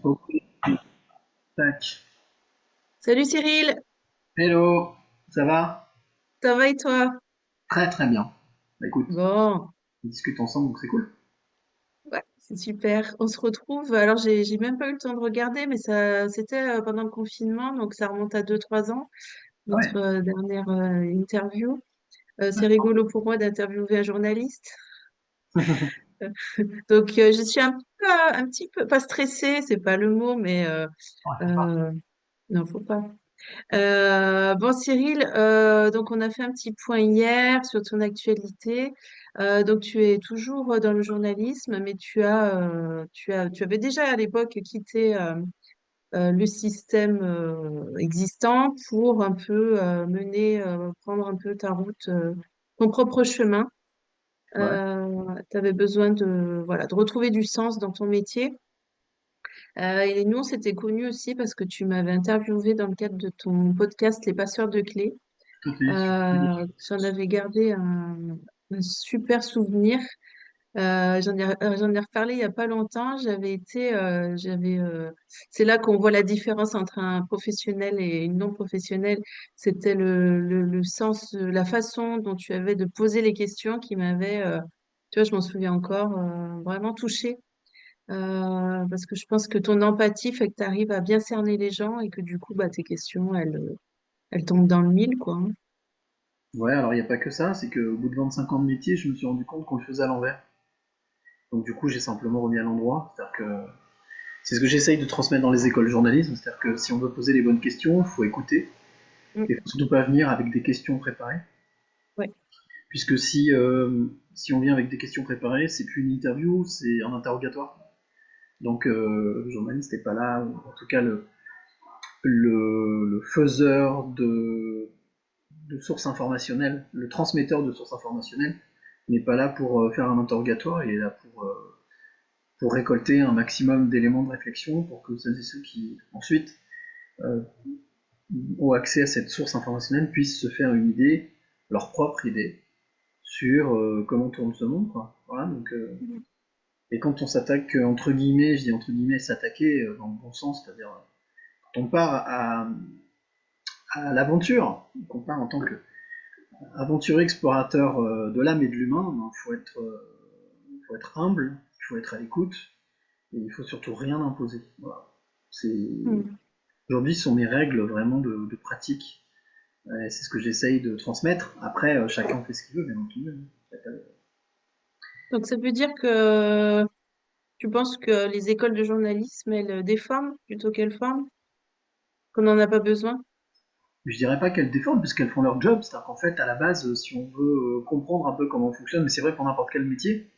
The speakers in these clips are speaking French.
Ok, tac. Salut Cyril, Hello, ça va? ça va et toi? Très très bien. Bah écoute, Bon, on discute ensemble, donc c'est cool. ouais, c'est super. On se retrouve. Alors j'ai même pas eu le temps de regarder, mais ça c'était pendant le confinement, donc ça remonte à 2-3 ans, Ah ouais. notre dernière interview. C'est rigolo pour moi d'interviewer un journaliste. Donc je suis un petit peu pas stressée, c'est pas le mot, mais Ouais, faut pas. euh, non, faut pas. Bon, Cyril, donc on a fait un petit point hier sur ton actualité. Donc tu es toujours dans le journalisme, mais tu avais déjà à l'époque quitté le système existant pour un peu prendre un peu ta route, ton propre chemin. Ouais. Tu avais besoin voilà, de retrouver du sens dans ton métier. Et nous, on s'était connus aussi parce que tu m'avais interviewé dans le cadre de ton podcast Les Passeurs de clés. Tout à fait. J'en avais gardé un super souvenir. J'en ai reparlé il y a pas longtemps. C'est là qu'on voit la différence entre un professionnel et une non professionnelle. C'était le sens, la façon dont tu avais de poser les questions qui m'avait, tu vois, je m'en souviens encore, vraiment touchée. Parce que je pense que ton empathie fait que tu arrives à bien cerner les gens et que du coup, bah, tes questions, elles tombent dans le mille, quoi, hein. Ouais, alors il n'y a pas que ça, c'est qu'au bout de 25 ans de métier, je me suis rendu compte qu'on le faisait à l'envers. Donc du coup, j'ai simplement remis à l'endroit. C'est-à-dire que c'est ce que j'essaye de transmettre dans les écoles de journalisme, c'est-à-dire que si on veut poser les bonnes questions, il faut écouter. Mm. Et il faut surtout pas venir avec des questions préparées. Ouais. Puisque si on vient avec des questions préparées, c'est plus une interview, c'est un interrogatoire. Donc le journaliste n'est pas là, ou en tout cas le faiseur de sources informationnelles, le transmetteur de sources informationnelles, n'est pas là pour faire un interrogatoire, il est là pour récolter un maximum d'éléments de réflexion pour que celles et ceux qui ensuite euh, ont accès à cette source informationnelle puissent se faire une idée, leur propre idée, sur comment tourne ce monde. Quoi. Voilà, donc, Mhm. et quand on s'attaque, entre guillemets, je dis entre guillemets, s'attaquer dans le bon sens, c'est-à-dire quand on part à l'aventure, qu'on part en tant que aventureux explorateur de l'âme et de l'humain, il faut être humble, il faut être à l'écoute, et il faut surtout rien imposer. Voilà. Mm. Aujourd'hui, ce sont mes règles vraiment de pratique. C'est ce que j'essaye de transmettre. Après, chacun fait ce qu'il veut, bien entendu. Donc ça veut dire que tu penses que les écoles de journalisme, elles déforment plutôt qu'elles forment, qu'on n'en a pas besoin? Je dirais pas qu'elles déforment, puisqu'elles font leur job. C'est-à-dire qu'en fait, à la base, si on veut comprendre un peu comment on fonctionne, mais c'est vrai pour n'importe quel métier,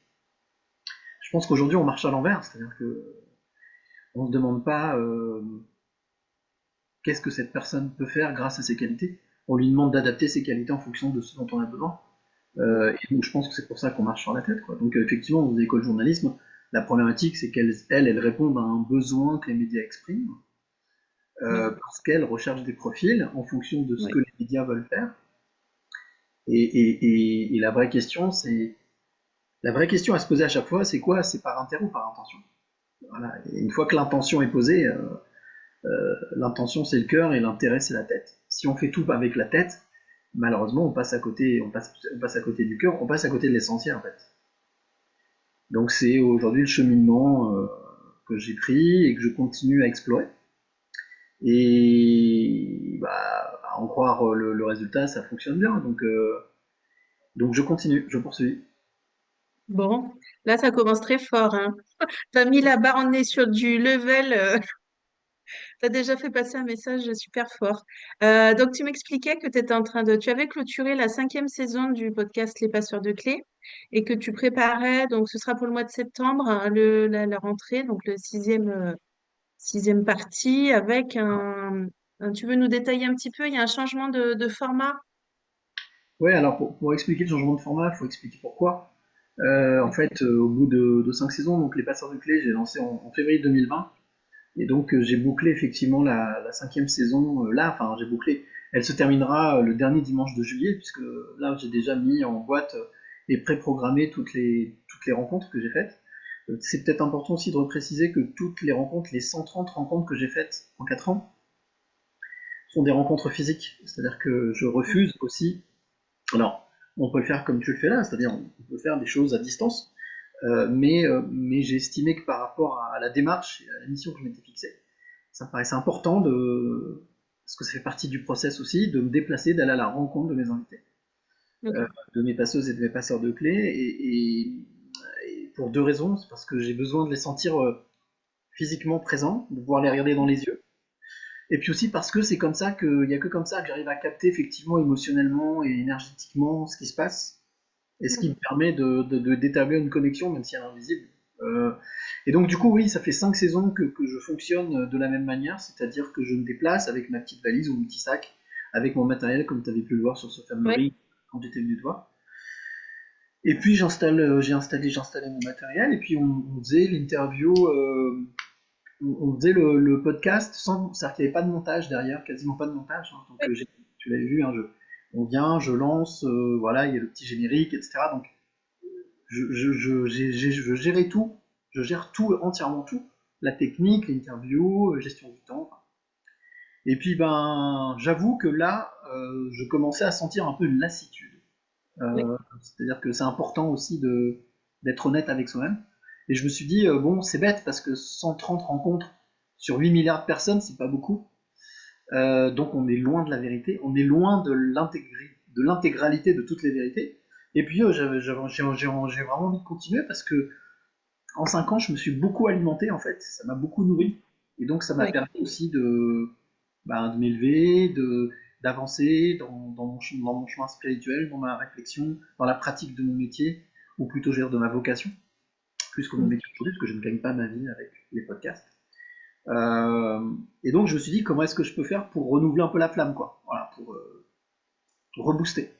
je pense qu'aujourd'hui, on marche à l'envers. C'est-à-dire que on se demande pas qu'est-ce que cette personne peut faire grâce à ses qualités. On lui demande d'adapter ses qualités en fonction de ce dont on a besoin. Et donc je pense que c'est pour ça qu'on marche sur la tête. Quoi. Donc effectivement, aux écoles de journalisme, la problématique, c'est qu'elles répondent à un besoin que les médias expriment, Oui, parce qu'elles recherchent des profils en fonction de ce que oui. les médias veulent faire. Et la vraie question à se poser à chaque fois, c'est quoi? C'est par intérêt ou par intention? Voilà. Et une fois que l'intention est posée, l'intention c'est le cœur et l'intérêt c'est la tête. Si on fait tout avec la tête, malheureusement on passe à côté du cœur, on passe à côté de l'essentiel en fait. Donc c'est aujourd'hui le cheminement que j'ai pris et que je continue à explorer. Et bah, à en croire le résultat, ça fonctionne bien. Donc je continue, je poursuis. Bon, là, ça commence très fort, hein. T'as mis la barre, on est sur du level. T'as déjà fait passer un message super fort. Donc, tu m'expliquais que tu avais clôturé la 5e saison du podcast Les Passeurs de clés et que tu préparais, donc ce sera pour le mois de septembre, hein, la rentrée, donc le sixième partie avec tu veux nous détailler un petit peu, il y a un changement de format? Ouais, alors pour expliquer le changement de format, il faut expliquer pourquoi. En Oui. fait, au bout de 5 saisons, donc les passeurs de clés, j'ai lancé en février 2020. Et donc j'ai bouclé effectivement la 5e saison là, enfin j'ai bouclé. Elle se terminera le dernier dimanche de juillet, puisque là j'ai déjà mis en boîte et préprogrammé toutes les rencontres que j'ai faites. C'est peut-être important aussi de repréciser que toutes les rencontres, les 130 rencontres que j'ai faites en 4 ans, sont des rencontres physiques. C'est-à-dire que je refuse aussi. Alors, on peut le faire comme tu le fais là, c'est-à-dire on peut faire des choses à distance, mais j'ai estimé que par rapport à la démarche et à la mission que je m'étais fixée, ça me paraissait important parce que ça fait partie du process aussi, de me déplacer, d'aller à la rencontre de mes invités, Ok. de mes passeuses et de mes passeurs de clés, et pour deux raisons. C'est parce que j'ai besoin de les sentir physiquement présents, de pouvoir les regarder dans les yeux, et puis aussi parce que c'est comme ça qu'il n'y a que comme ça que j'arrive à capter effectivement émotionnellement et énergétiquement ce qui se passe, et ce qui me permet d'établir une connexion, même si elle est invisible. Euh, et donc du coup, oui, ça fait 5 saisons que je fonctionne de la même manière, c'est-à-dire que je me déplace avec ma petite valise ou mon petit sac, avec mon matériel, comme tu avais pu le voir sur ce fameux Ouais. ring quand j'étais venu te voir. Et puis j'ai installé mon matériel, et puis on faisait l'interview, on faisait le podcast sans, c'est-à-dire qu'il n'y avait pas de montage derrière, quasiment pas de montage. Hein. Donc Ouais. tu l'avais vu, hein, on vient, je lance, voilà, il y a le petit générique, etc. Donc je gérais tout, je gère tout, entièrement tout, la technique, l'interview, gestion du temps. Et puis ben, j'avoue que là, je commençais à sentir un peu une lassitude. Ouais. C'est-à-dire que c'est important aussi d'être honnête avec soi-même. Et je me suis dit, bon, c'est bête parce que 130 rencontres sur 8 milliards de personnes, c'est pas beaucoup. Donc on est loin de la vérité, on est loin de l'intégralité de toutes les vérités. Et puis j'ai vraiment envie de continuer parce que en 5 ans, je me suis beaucoup alimenté en fait, ça m'a beaucoup nourri. Et donc ça m'a Ouais. permis aussi de m'élever, d'avancer dans mon chemin spirituel, dans ma réflexion, dans la pratique de mon métier, ou plutôt je veux dire de ma vocation, plus que mon métier aujourd'hui, parce que je ne gagne pas ma vie avec les podcasts. Euh, et donc je me suis dit comment est-ce que je peux faire pour renouveler un peu la flamme, quoi, voilà, pour rebooster.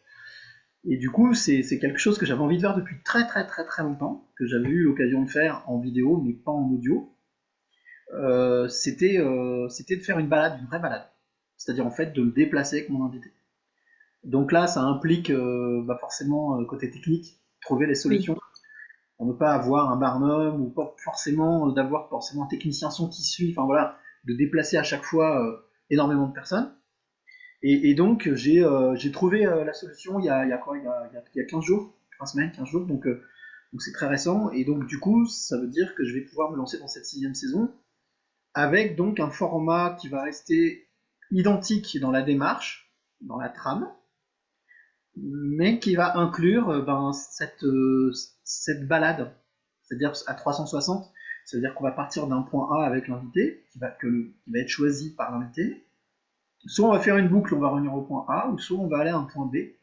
Et du coup, c'est quelque chose que j'avais envie de faire depuis très très très très longtemps, que j'avais eu l'occasion de faire en vidéo, mais pas en audio. C'était de faire une balade, une vraie balade. C'est-à-dire en fait de me déplacer avec mon invité. Donc là, ça implique bah forcément côté technique, trouver les Oui. solutions pour ne pas avoir un barnum ou pas forcément d'avoir forcément un technicien son qui suit. Enfin voilà, de déplacer à chaque fois énormément de personnes. Et donc j'ai trouvé la solution il y a quoi il y a 15 jours, 3 semaines, 15 jours, donc c'est très récent. Et donc du coup, ça veut dire que je vais pouvoir me lancer dans cette 6e saison avec donc un format qui va rester identique dans la démarche, dans la trame, mais qui va inclure cette balade, c'est-à-dire à 360. Ça veut dire qu'on va partir d'un point A avec l'invité, qui va être choisi par l'invité. Soit on va faire une boucle, on va revenir au point A, ou soit on va aller à un point B. Et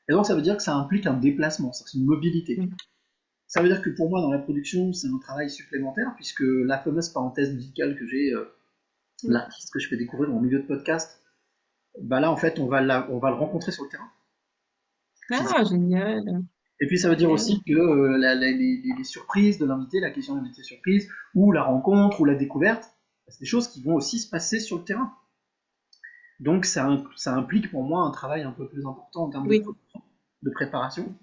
donc ça veut dire que ça implique un déplacement, c'est une mobilité. Mm. Ça veut dire que pour moi, dans la production, c'est un travail supplémentaire, puisque la fameuse parenthèse musicale que j'ai, Mm. l'artiste que je fais découvrir dans mon milieu de podcast, bah là, en fait, on va le rencontrer sur le terrain. Ah, génial. Et puis ça veut dire Génial. aussi que les surprises de l'invité, la question de l'invité surprise, ou la rencontre, ou la découverte, c'est des choses qui vont aussi se passer sur le terrain. Donc ça implique pour moi un travail un peu plus important en termes de Oui. production, de préparation.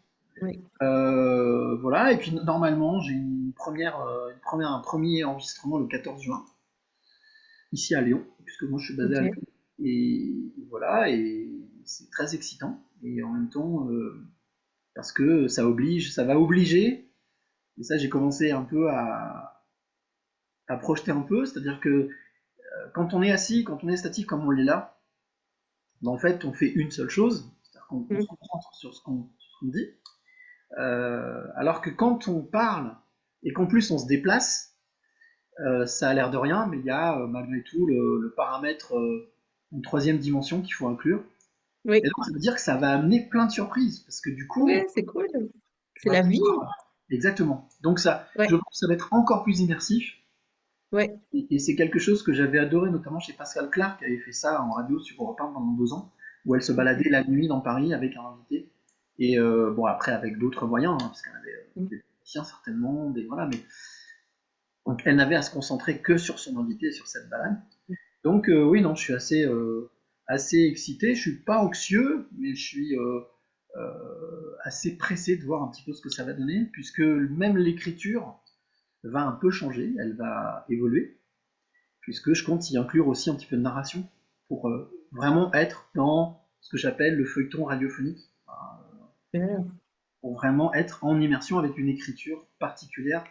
Oui. Voilà, et puis normalement j'ai un premier enregistrement le 14 juin, ici à Lyon, puisque moi je suis basé à Ok. Lyon. Et voilà, et c'est très excitant. Et en même temps, parce que ça va obliger, et ça j'ai commencé un peu à projeter un peu, c'est-à-dire que quand on est assis, quand on est statique comme on l'est là, ben, en fait on fait une seule chose, c'est-à-dire qu'on se Mm. concentre sur ce qu'on dit, alors que quand on parle et qu'en plus on se déplace, ça a l'air de rien, mais il y a malgré tout le paramètre, une troisième dimension qu'il faut inclure. Et Oui. donc ça veut dire que ça va amener plein de surprises, parce que du coup, Oui, c'est cool. on C'est va la vie. pouvoir... Exactement. Donc ça, je Ouais. pense que ça va être encore plus immersif, Ouais. et c'est quelque chose que j'avais adoré, notamment chez Pascal Clark, qui avait fait ça en radio sur Europe 1 pendant 2 ans, où elle se baladait Ok. la nuit dans Paris avec un invité, et bon après avec d'autres moyens, hein, parce qu'elle avait Mm. des musiciens certainement, voilà, mais donc elle n'avait à se concentrer que sur son invité, sur cette balade. Donc oui, non, je suis assez excité. Je suis pas anxieux, mais je suis assez pressé de voir un petit peu ce que ça va donner, puisque même l'écriture, va un peu changer, elle va évoluer, puisque je compte y inclure aussi un petit peu de narration pour vraiment être dans ce que j'appelle le feuilleton radiophonique, Super. pour vraiment être en immersion avec une écriture particulière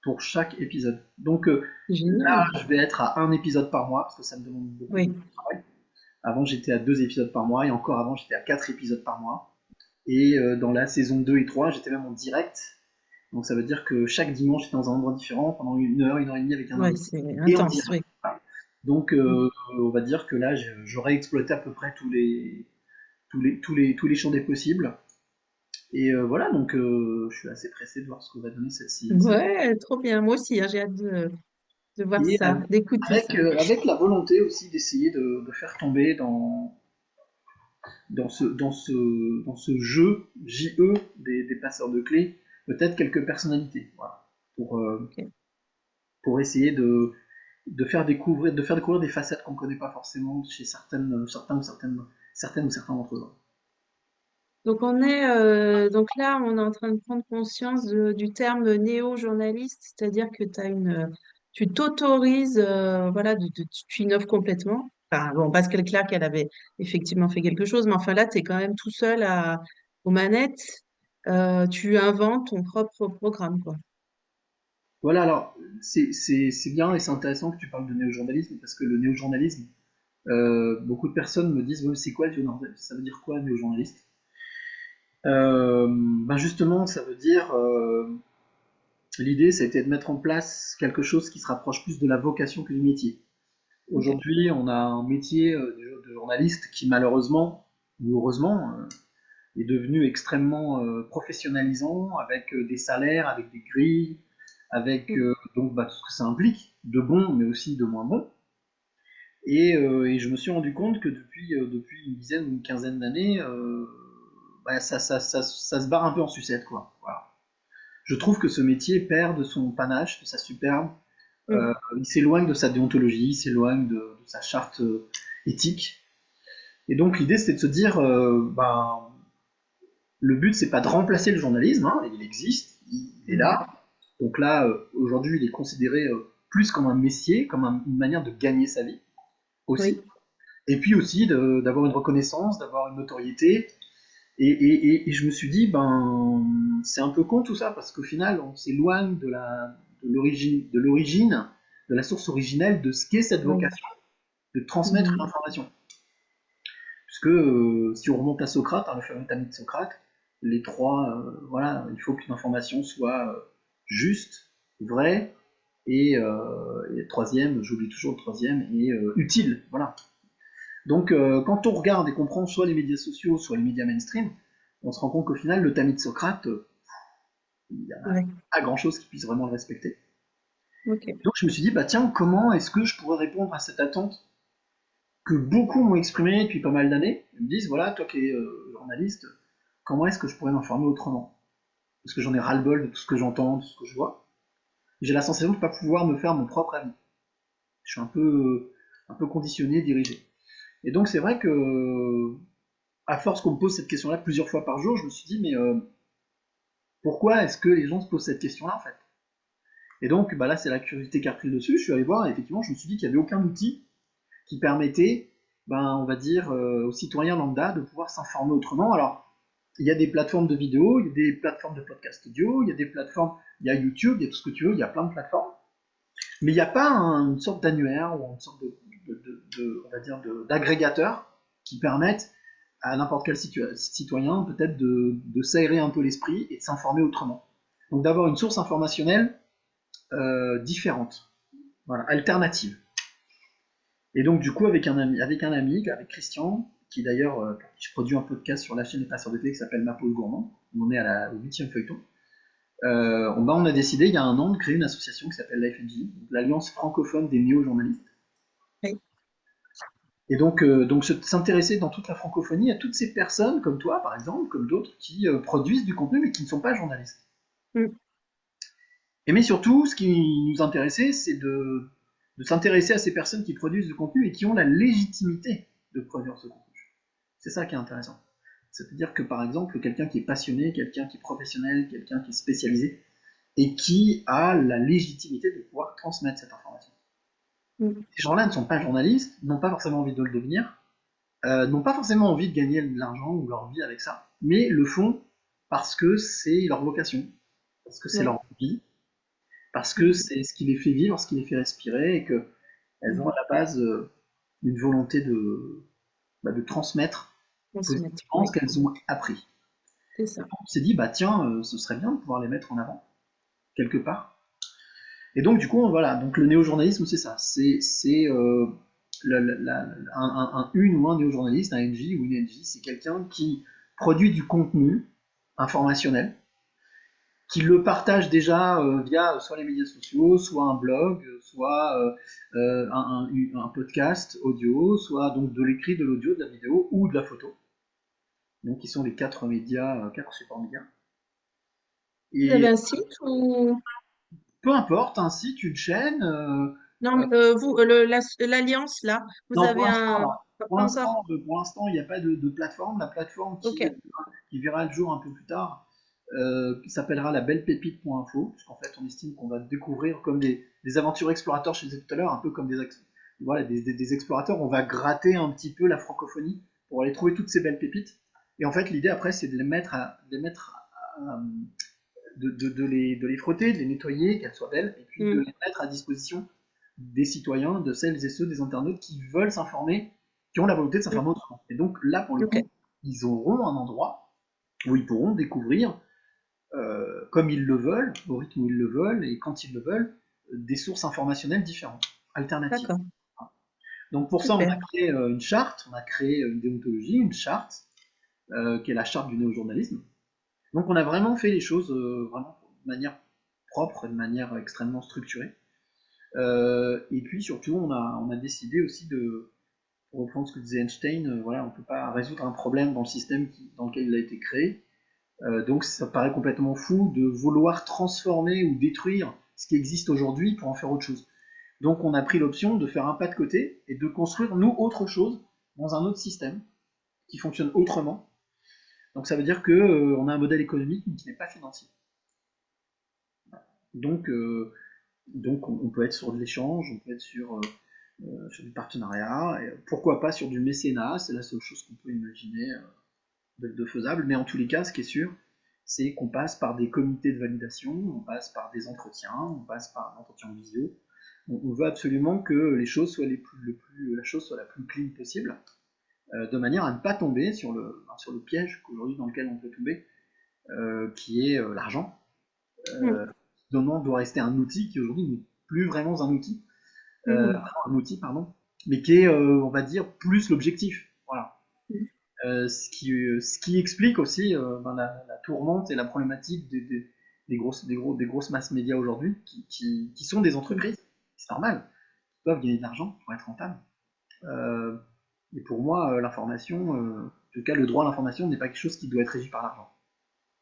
pour chaque épisode. Donc là, Génial. je vais être à un épisode par mois, parce que ça me demande beaucoup Oui. de travail. Avant, j'étais à 2 épisodes par mois, et encore avant, j'étais à 4 épisodes par mois. Et dans la saison 2 et 3, j'étais même en direct. Donc ça veut dire que chaque dimanche, j'étais dans un endroit différent, pendant une heure et demie avec un Ouais, invité, c'est et en intense, direct. oui. Voilà. Donc Mm. on va dire que là, j'aurais exploité à peu près tous les champs des possibles. Et voilà, donc je suis assez pressé de voir ce que va donner celle-ci. Ouais, trop bien. Moi aussi, hein, j'ai hâte de voir Et ça, d'écouter avec, ça. avec la volonté aussi d'essayer de faire tomber dans ce jeu JE des passeurs de clés, peut-être quelques personnalités, voilà, pour, euh, Ok. pour essayer de faire découvrir des facettes qu'on ne connaît pas forcément chez certaines ou certains d'entre eux. Donc donc là, on est en train de prendre conscience du terme néo-journaliste, c'est-à-dire que tu t'autorises, voilà, tu innoves complètement. Enfin, bon, Pascal Clark, elle avait effectivement fait quelque chose, mais enfin là, tu es quand même tout seul aux manettes. Tu inventes ton propre programme, quoi. Voilà, alors c'est bien et c'est intéressant que tu parles de néo-journalisme parce que le néo-journalisme, beaucoup de personnes me disent ouais, c'est quoi le néo-journalisme, ça veut dire quoi néo-journaliste. Ben justement, ça veut dire l'idée, c'était de mettre en place quelque chose qui se rapproche plus de la vocation que du métier. Ok. Aujourd'hui, on a un métier de journaliste qui malheureusement ou heureusement est devenu extrêmement professionnalisant avec des salaires, avec des grilles, avec Mm. donc tout ce que ça implique, de bon mais aussi de moins bon. Et je me suis rendu compte que depuis une dizaine ou une quinzaine d'années, ça se barre un peu en sucette, quoi. Voilà. Je trouve que ce métier perd de son panache, de sa superbe. Mm. Il s'éloigne de sa déontologie, il s'éloigne de sa charte éthique. Et donc l'idée c'était de se dire, le but c'est pas de remplacer le journalisme, hein, il existe, il est Mhm. là. Donc là, aujourd'hui, il est considéré plus comme un métier, comme une manière de gagner sa vie aussi. Oui. Et puis aussi d'avoir une reconnaissance, d'avoir une notoriété. Et je me suis dit, c'est un peu con tout ça, parce qu'au final, on s'éloigne de l'origine, de la source originelle de ce qu'est cette Oui. vocation de transmettre Mhm. l'information. Puisque si on remonte à Socrate, hein, le fameux Tamid de Socrate, les trois, voilà, il faut qu'une information soit juste, vraie, et troisième, j'oublie toujours le troisième, et utile. Voilà. Donc quand on regarde et qu'on prend soit les médias sociaux, soit les médias mainstream, on se rend compte qu'au final, le Tamid de Socrate, il n'y a Ouais. pas grand-chose qui puisse vraiment le respecter. Ok. Donc je me suis dit, bah tiens, comment est-ce que je pourrais répondre à cette attente que beaucoup m'ont exprimée depuis pas mal d'années? Ils me disent, voilà, toi qui es journaliste, comment est-ce que je pourrais m'informer autrement? Parce que j'en ai ras-le-bol de tout ce que j'entends, de tout ce que je vois. J'ai la sensation de ne pas pouvoir me faire mon propre avis. Je suis un peu conditionné, dirigé. Et donc c'est vrai que, à force qu'on me pose cette question-là plusieurs fois par jour, je me suis dit, mais pourquoi est-ce que les gens se posent cette question-là en fait? Et donc là, c'est la curiosité qui a repris le dessus. Je suis allé voir et effectivement, je me suis dit qu'il n'y avait aucun outil qui permettait, on va dire, aux citoyens lambda de pouvoir s'informer autrement. Alors, il y a des plateformes de vidéos, il y a des plateformes de podcast audio, il y a des plateformes, il y a YouTube, il y a tout ce que tu veux, il y a plein de plateformes. Mais il n'y a pas une sorte d'annuaire ou une sorte on va dire, d'agrégateur qui permette à n'importe quel citoyen peut-être de s'aérer un peu l'esprit et de s'informer autrement. Donc d'avoir une source informationnelle différente, voilà, alternative. Et donc du coup avec un ami, avec Christian, qui d'ailleurs, je produis un podcast sur la chaîne des passeurs de clés qui s'appelle Ma Pause Gourmand, on est au 8e feuilleton. On a décidé il y a un an de créer une association qui s'appelle l'AFNJ, l'Alliance francophone des néo-journalistes. Oui. Et donc, s'intéresser dans toute la francophonie à toutes ces personnes comme toi, par exemple, comme d'autres, qui produisent du contenu mais qui ne sont pas journalistes. Mm. Et mais surtout, ce qui nous intéressait, c'est de s'intéresser à ces personnes qui produisent du contenu et qui ont la légitimité de produire ce contenu. C'est ça qui est intéressant. C'est-à-dire que par exemple, quelqu'un qui est passionné, quelqu'un qui est professionnel, quelqu'un qui est spécialisé, et qui a la légitimité de pouvoir transmettre cette information. Mm. Ces gens-là ne sont pas journalistes, n'ont pas forcément envie de le devenir, n'ont pas forcément envie de gagner de l'argent ou leur vie avec ça, mais le font parce que c'est leur vocation, parce que c'est Ouais. leur vie, parce que Mhm. c'est ce qui les fait vivre, ce qui les fait respirer, et qu'elles ont à Mhm. la base une volonté de transmettre On se met. positivement ce Oui, qu'elles ont appris. c'est ça. On s'est dit, bah tiens, ce serait bien de pouvoir les mettre en avant, quelque part. Et donc, du coup, voilà, donc le néo-journalisme, c'est ça. C'est une ou un néo-journaliste, un NJ ou une NJ, c'est quelqu'un qui produit du contenu informationnel, qui le partage déjà via soit les médias sociaux, soit un blog, soit un podcast audio, soit donc de l'écrit, de l'audio, de la vidéo ou de la photo. Donc, qui sont les quatre médias, quatre supports médias. Vous avez Et un site ou... peu importe, un site, une chaîne, Non, euh, mais, vous, l'Alliance, là, vous non, pour avez l'instant, un... non. Pas encore. Pour l'instant, il n'y a pas de plateforme. La plateforme Ok, qui verra le jour un peu plus tard, qui s'appellera la bellepépite.info, puisqu'en fait, on estime qu'on va découvrir comme des aventures explorateurs, je disais tout à l'heure, un peu comme voilà, des explorateurs. On va gratter un petit peu la francophonie pour aller trouver toutes ces belles pépites. Et en fait, l'idée après, c'est de les frotter, de les nettoyer, qu'elles soient belles, et puis de mm, les mettre à disposition des citoyens, de celles et ceux des internautes qui veulent s'informer, qui ont la volonté de mm, s'informer autrement. Et donc là, pour le ok, coup, ils auront un endroit où ils pourront découvrir, comme ils le veulent, au rythme où ils le veulent, et quand ils le veulent, des sources informationnelles différentes, alternatives. d'accord, Donc pour ça, on a super. créé une charte, on a créé une déontologie, une charte, qui est la charte du néo-journalisme. Donc on a vraiment fait les choses vraiment de manière propre, de manière extrêmement structurée. Et puis surtout, on a décidé aussi de, pour reprendre ce que disait Einstein, voilà, on ne peut pas résoudre un problème dans le système dans lequel il a été créé. Donc ça paraît complètement fou de vouloir transformer ou détruire ce qui existe aujourd'hui pour en faire autre chose. Donc on a pris l'option de faire un pas de côté et de construire, nous, autre chose dans un autre système qui fonctionne autrement. Donc ça veut dire qu'on a un modèle économique qui n'est pas financier. Donc, on peut être sur de l'échange, on peut être sur du partenariat, et pourquoi pas sur du mécénat, c'est la seule chose qu'on peut imaginer de faisable, mais en tous les cas, ce qui est sûr, c'est qu'on passe par des comités de validation, on passe par des entretiens, on passe par un entretien en visio. On veut absolument que les choses soient la chose soit la plus clean possible, de manière à ne pas tomber sur le piège qu'aujourd'hui dans lequel on peut tomber, qui est l'argent. Mm, Donnant doit rester un outil qui aujourd'hui n'est plus vraiment mhm, un outil, pardon, mais qui est, on va dire, plus l'objectif. Voilà. mm, Ce qui explique aussi ben, la tourmente et la problématique des grosses masses médias aujourd'hui, qui sont des mm. entreprises, c'est normal, qui doivent gagner de l'argent pour être rentables. Euh, et pour moi, l'information, en tout cas le droit à l'information, n'est pas quelque chose qui doit être régi par l'argent.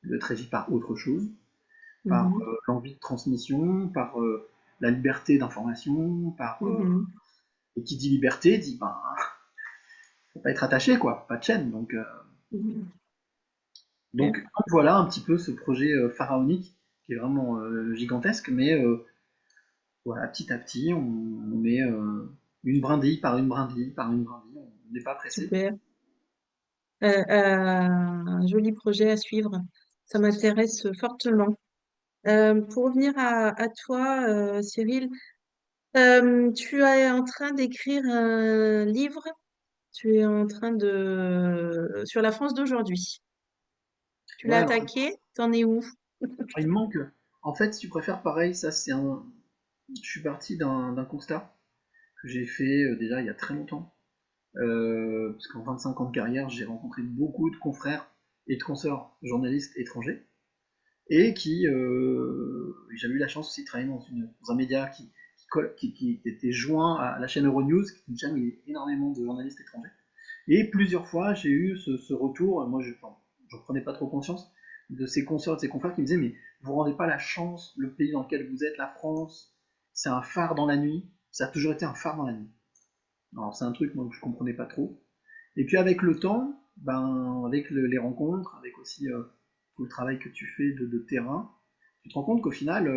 Il doit être régi par autre chose, par Mhm, l'envie de transmission, par la liberté d'information, mhm. et qui dit liberté dit ben faut pas être attaché quoi, pas de chaîne. Mhm. Donc voilà un petit peu ce projet pharaonique qui est vraiment gigantesque, mais voilà petit à petit on met une brindille par une brindille par une brindille, on n'est pas pressé. Super. Un joli projet à suivre. Ça m'intéresse fortement. Pour revenir à toi, Cyril, tu es en train d'écrire un livre. Tu es en train de... sur la France d'aujourd'hui. Tu l'as Ouais, attaqué? T'en es où? il me manque. En fait, si tu préfères, pareil, ça c'est un. Je suis parti d'un constat que j'ai fait déjà il y a très longtemps. Parce qu'en 25 ans de carrière, j'ai rencontré beaucoup de confrères et de consoeurs journalistes étrangers, et j'avais eu la chance aussi de travailler dans un média qui était joint à la chaîne Euronews, qui est une chaîne où il y a énormément de journalistes étrangers. Et plusieurs fois, j'ai eu ce retour, moi je n'en prenais pas trop conscience, de ces consoeurs, de ces confrères qui me disaient, mais vous ne vous rendez pas la chance, le pays dans lequel vous êtes, la France, c'est un phare dans la nuit, ça a toujours été un phare dans la nuit. Alors c'est un truc moi que je comprenais pas trop. Et puis avec le temps, ben avec les rencontres, avec aussi tout le travail que tu fais de terrain, tu te rends compte qu'au final,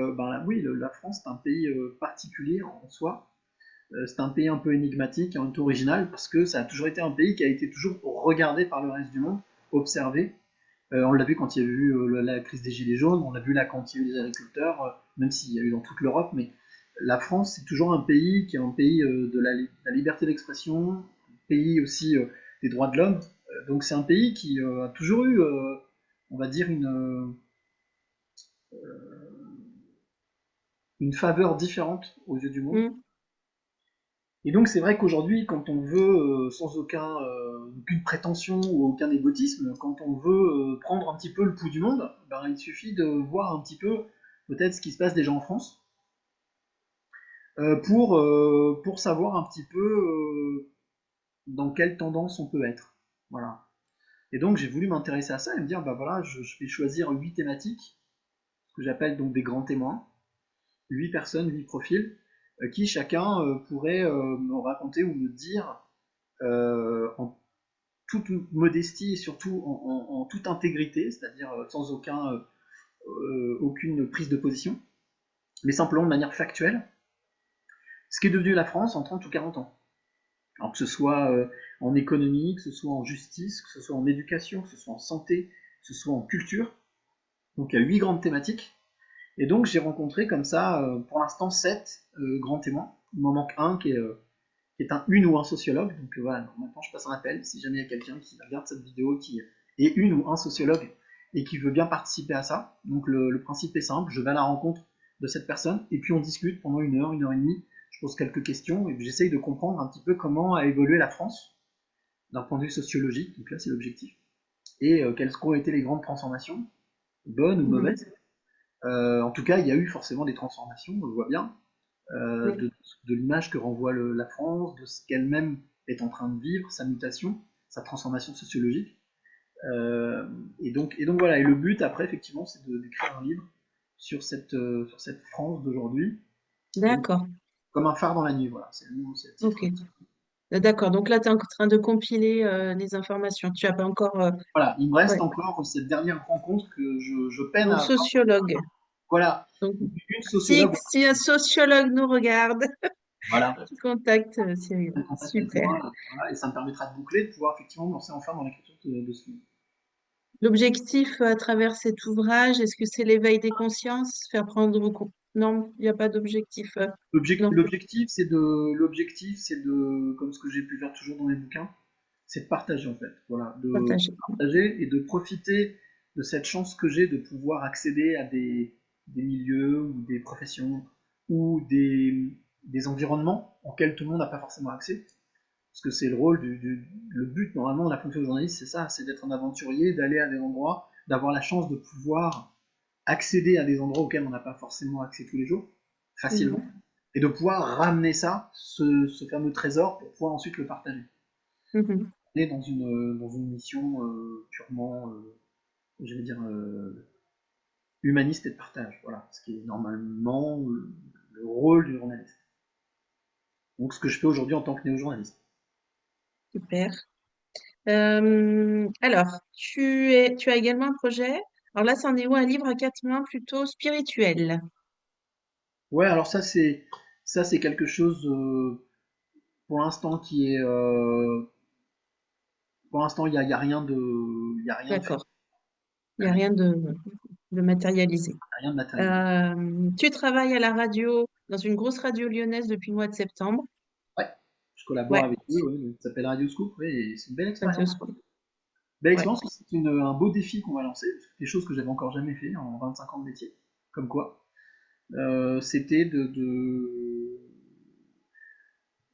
oui, la France, c'est un pays particulier en soi. C'est un pays un peu énigmatique, un peu original, parce que ça a toujours été un pays qui a été toujours regardé par le reste du monde, observé. On l'a vu quand il y a eu la crise des Gilets jaunes, on l'a vu là quand il y a eu les agriculteurs, même s'il y a eu dans toute l'Europe, mais la France, c'est toujours un pays qui est un pays de la liberté d'expression, un pays aussi des droits de l'homme. Donc c'est un pays qui a toujours eu, on va dire, une faveur différente aux yeux du monde. Mm. Et donc c'est vrai qu'aujourd'hui, quand on veut, sans aucune prétention ou aucun égotisme, quand on veut prendre un petit peu le pouls du monde, ben, il suffit de voir un petit peu peut-être ce qui se passe déjà en France, pour savoir un petit peu dans quelle tendance on peut être. Voilà. Et donc j'ai voulu m'intéresser à ça et me dire, bah voilà, je vais choisir 8 thématiques, ce que j'appelle donc des grands témoins, 8 personnes, 8 profils, qui chacun pourrait me raconter ou me dire en toute modestie et surtout en toute intégrité, c'est-à-dire sans aucune prise de position, mais simplement de manière factuelle, ce qu'est devenu la France en 30 ou 40 ans. Alors que ce soit en économie, que ce soit en justice, que ce soit en éducation, que ce soit en santé, que ce soit en culture. Donc il y a 8 grandes thématiques. Et donc j'ai rencontré comme ça, pour l'instant, 7 grands témoins. Il m'en manque un qui est une ou un sociologue. Donc voilà, maintenant je passe un appel. Si jamais il y a quelqu'un qui regarde cette vidéo, qui est une ou un sociologue et qui veut bien participer à ça. Donc le principe est simple, je vais à la rencontre de cette personne et puis on discute pendant 1 heure et demie. Je pose quelques questions et j'essaye de comprendre un petit peu comment a évolué la France d'un point de vue sociologique. Donc là c'est l'objectif. Et quelles ont été les grandes transformations, bonnes ou Mhm. mauvaises. En tout cas, il y a eu forcément des transformations, on le voit bien, Oui. de l'image que renvoie la France, de ce qu'elle-même est en train de vivre, sa mutation, sa transformation sociologique. Euh, et donc voilà, et le but après, effectivement, c'est d'écrire un livre sur cette France d'aujourd'hui, donc D'accord. comme un phare dans la nuit, voilà, c'est le Ok. titre. D'accord. Donc là, tu es en train de compiler les informations. Tu n'as pas encore. Voilà, il me reste Ouais. encore cette dernière rencontre que je peine Donc, à. sociologue. Voilà, Donc, une si, sociologue, si un sociologue nous regarde, voilà, tu contactes Cyril. en contact avec Super. moi, voilà, et ça me permettra de boucler, de pouvoir effectivement me lancer enfin dans l'écriture de ce livre. L'objectif à travers cet ouvrage, est-ce que c'est l'éveil des consciences, faire prendre compte? Non, il n'y a pas d'objectif. Non, L'objectif, c'est de, comme ce que j'ai pu faire toujours dans mes bouquins, c'est de partager en fait, voilà, de partager. partager et de profiter de cette chance que j'ai de pouvoir accéder à des milieux ou des professions ou des environnements auxquels tout le monde n'a pas forcément accès. Parce que c'est le rôle le but normalement de la fonction de journaliste, c'est ça, c'est d'être un aventurier, d'aller à des endroits, d'avoir la chance de pouvoir accéder à des endroits auxquels on n'a pas forcément accès tous les jours, facilement, Mhm. et de pouvoir ramener ça, ce fameux trésor, pour pouvoir ensuite le partager. Mhm. On est dans une mission purement, je vais dire, humaniste et de partage, voilà, ce qui est normalement le rôle du journaliste. Donc ce que je fais aujourd'hui en tant que néo-journaliste. Super. Alors, tu as également un projet. Alors là, c'en est où un livre à 4 mains plutôt spirituel? Ouais, alors ça c'est quelque chose pour l'instant qui est pour l'instant il y a rien de fait, D'accord. Il n'y a rien de matérialisé. rien de matérialisé. Tu travailles à la radio, dans une grosse radio lyonnaise depuis le mois de septembre. Ouais, je collabore Ouais, avec eux, ouais, ça s'appelle Radio Scoop, ouais, et c'est une belle Radio expérience. School. Belle Ouais. expérience, c'est un beau défi qu'on va lancer, des choses que j'avais encore jamais fait en 25 ans de métier, comme quoi. C'était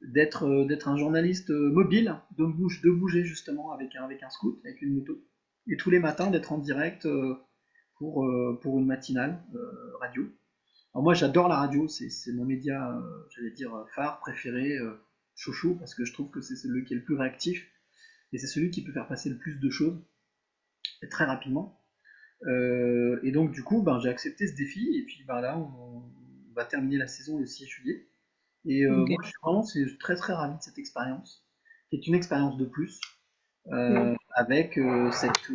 d'être un journaliste mobile, de bouger justement avec un scoot, avec une moto, et tous les matins d'être en direct pour une matinale radio. Alors moi j'adore la radio, c'est mon média, j'allais dire phare, préféré, chouchou, parce que je trouve que c'est celui qui est le plus réactif, et c'est celui qui peut faire passer le plus de choses, et très rapidement. Et donc du coup, ben, j'ai accepté ce défi, et puis ben, là on va terminer la saison le 6 juillet. Et Ok. moi je suis vraiment très très ravi de cette expérience, qui est une expérience de plus, Mm. avec cette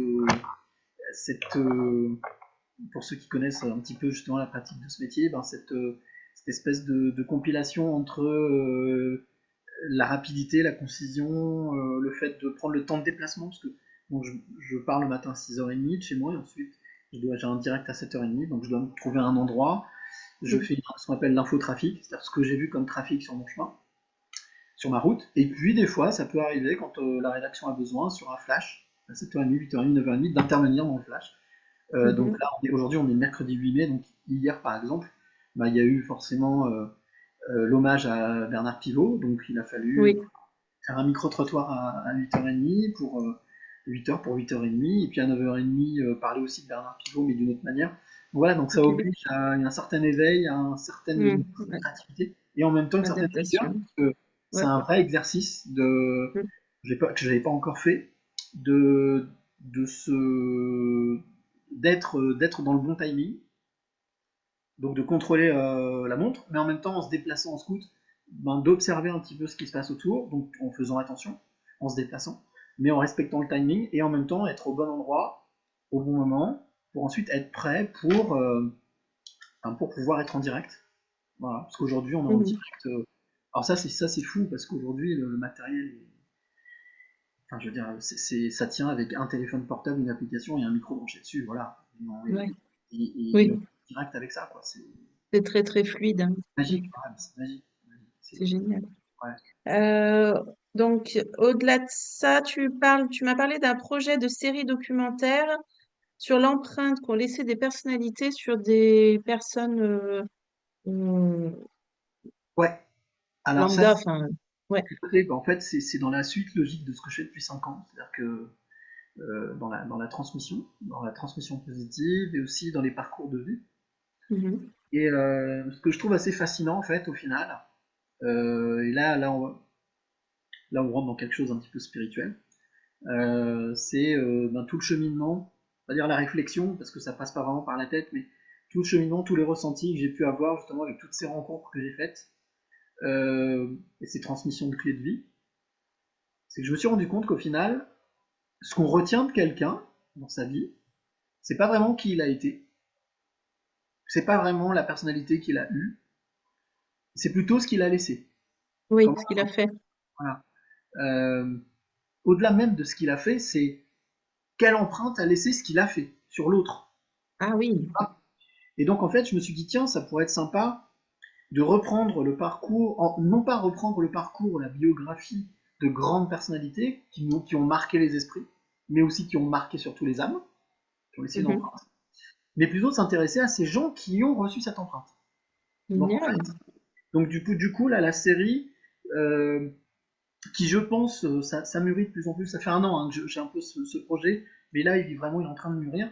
pour ceux qui connaissent un petit peu justement la pratique de ce métier, ben cette espèce de compilation entre la rapidité, la concision, le fait de prendre le temps de déplacement, parce que bon, je pars le matin à 6h30 de chez moi, et ensuite j'ai un direct à 7h30, donc je dois me trouver un endroit, je Mm. fais ce qu'on appelle l'infotrafic, c'est-à-dire ce que j'ai vu comme trafic sur mon chemin, sur ma route, et puis des fois ça peut arriver quand la rédaction a besoin, sur un flash, à 7h30, 8h30, 9h30, d'intervenir dans le flash. Donc Mhm. là, aujourd'hui on est mercredi 8 mai, donc hier par exemple, bah, il y a eu forcément l'hommage à Bernard Pivot, donc il a fallu Oui, faire un micro-trottoir à 8h30 pour 8h pour 8h30, et puis à 9h30 parler aussi de Bernard Pivot, mais d'une autre manière. Voilà, donc ça ok. oblige à un certain éveil, à une certaine Mm. créativité, et en même temps une certaine rigueur, Adaptation. parce que c'est Ouais. un vrai exercice Mm. que je n'avais pas encore fait, de, de se, d'être dans le bon timing, donc de contrôler la montre, mais en même temps en se déplaçant en scout, ben, d'observer un petit peu ce qui se passe autour, donc en faisant attention, en se déplaçant, mais en respectant le timing, et en même temps être au bon endroit, au bon moment, pour ensuite être prêt pour pouvoir être en direct. Voilà, parce qu'aujourd'hui on est en Mhm. direct. Alors ça c'est fou, parce qu'aujourd'hui le matériel, enfin je veux dire, ça tient avec un téléphone portable, une application et un micro branché dessus, voilà. Ouais. Et on Oui, est direct avec ça, quoi. C'est c'est très très fluide, hein. Mm. magique, ouais, c'est magique. C'est génial. Ouais. Euh, donc, au-delà de ça, tu m'as parlé d'un projet de série documentaire sur l'empreinte qu'ont laissé des personnalités sur des personnes euh, Ouais, alors ça, lambda, enfin, ouais. en fait, c'est dans la suite logique de ce que je fais depuis 5 ans. C'est-à-dire que dans la transmission positive et aussi dans les parcours de vie. Mhm. Et ce que je trouve assez fascinant, en fait, au final, et là, on rentre dans quelque chose un petit peu spirituel, c'est ben, tout le cheminement, on va dire la réflexion, parce que ça passe pas vraiment par la tête, mais tout le cheminement, tous les ressentis que j'ai pu avoir justement avec toutes ces rencontres que j'ai faites, et ces transmissions de clés de vie, c'est que je me suis rendu compte qu'au final, ce qu'on retient de quelqu'un dans sa vie, c'est pas vraiment qui il a été, c'est pas vraiment la personnalité qu'il a eue, c'est plutôt ce qu'il a laissé. Oui, Comment, ce qu'il a fait. voilà. Euh, Au-delà même de ce qu'il a fait, c'est quelle empreinte a laissé ce qu'il a fait sur l'autre. Ah oui. Et donc en fait, je me suis dit tiens, ça pourrait être sympa de reprendre le parcours, non pas reprendre le parcours, la biographie de grandes personnalités qui ont marqué les esprits, mais aussi qui ont marqué surtout les âmes, qui ont laissé une Mhm. empreinte, mais plutôt de s'intéresser à ces gens qui ont reçu cette empreinte. Donc, en Génial. fait, donc du coup là, la série, euh, qui je pense, ça mûrit de plus en plus, ça fait un an hein, que j'ai un peu ce projet, mais là, il est en train de mûrir.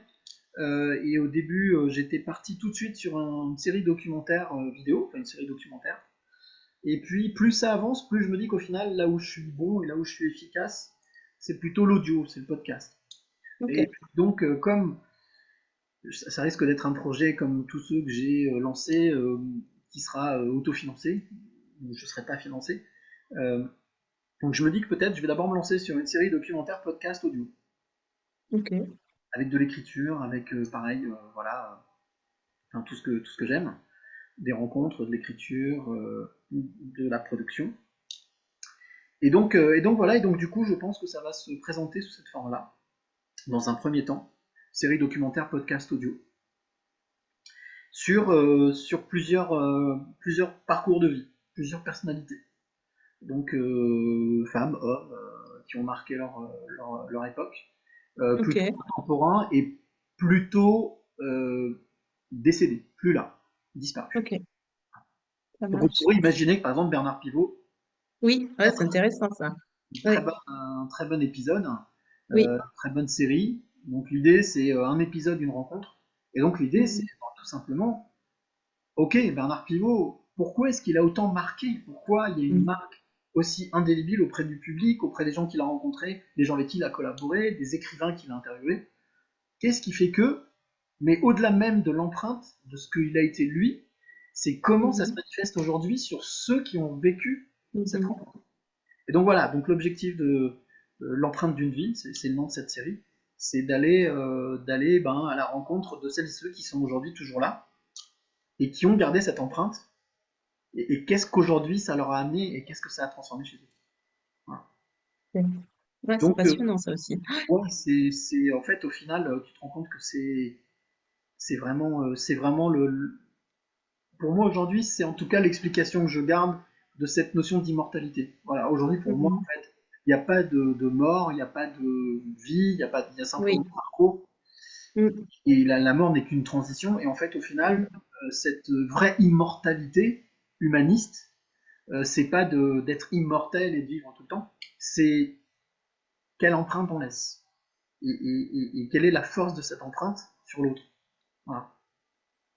Et au début, j'étais parti tout de suite sur une série documentaire vidéo, enfin une série documentaire. Et puis, plus ça avance, plus je me dis qu'au final, là où je suis bon et là où je suis efficace, c'est plutôt l'audio, c'est le podcast. Ok. Et donc, comme ça risque d'être un projet comme tous ceux que j'ai lancés, qui sera autofinancé, où je ne serai pas financé. Euh, donc je me dis que peut-être je vais d'abord me lancer sur une série documentaire podcast audio, Ok. avec de l'écriture, avec pareil, voilà, enfin, tout ce que j'aime, des rencontres, de l'écriture, de la production. Et donc voilà, et donc du coup je pense que ça va se présenter sous cette forme-là, dans un premier temps, série documentaire podcast audio, sur plusieurs parcours de vie, plusieurs personnalités. Donc femmes, hommes, qui ont marqué leur époque, Ok. plutôt contemporains et plutôt décédés, plus là, disparus. Ok. Ça Donc on marche. pourrait imaginer que par exemple Bernard Pivot, Oui, ouais, c'est intéressant ça. Oui. un très bon épisode, Oui. très bonne série. Donc l'idée c'est un épisode, une rencontre. Et donc l'idée c'est Mhm. tout simplement, ok, Bernard Pivot, pourquoi est-ce qu'il a autant marqué? Pourquoi il y a une Mhm. marque aussi indélébile auprès du public, auprès des gens qu'il a rencontrés, des gens avec qui il a collaboré, des écrivains qu'il a interviewés? Qu'est-ce qui fait que, mais au-delà même de l'empreinte, de ce qu'il a été lui, c'est comment ça se Mhm. manifeste aujourd'hui sur ceux qui ont vécu cette Mhm. rencontre. Et donc voilà, donc l'objectif de l'empreinte d'une vie, c'est le nom de cette série, C'est d'aller à la rencontre de celles et ceux qui sont aujourd'hui toujours là et qui ont gardé cette empreinte. Et qu'est-ce qu'aujourd'hui ça leur a amené et qu'est-ce que ça a transformé chez eux. Voilà. Ouais, ouais, c'est Donc, passionnant ça aussi. ouais, en fait, au final, tu te rends compte que c'est vraiment pour moi aujourd'hui, c'est en tout cas l'explication que je garde de cette notion d'immortalité. Voilà, aujourd'hui, pour moi, en Mhm. fait, il n'y a pas de mort, il n'y a pas de vie, il y a simplement Oui. un parcours. Mm, Et la mort n'est qu'une transition. Et en fait, au final, mm, cette vraie immortalité humaniste, c'est pas d'être immortel et de vivre tout le temps, c'est quelle empreinte on laisse. Et quelle est la force de cette empreinte sur l'autre. Voilà.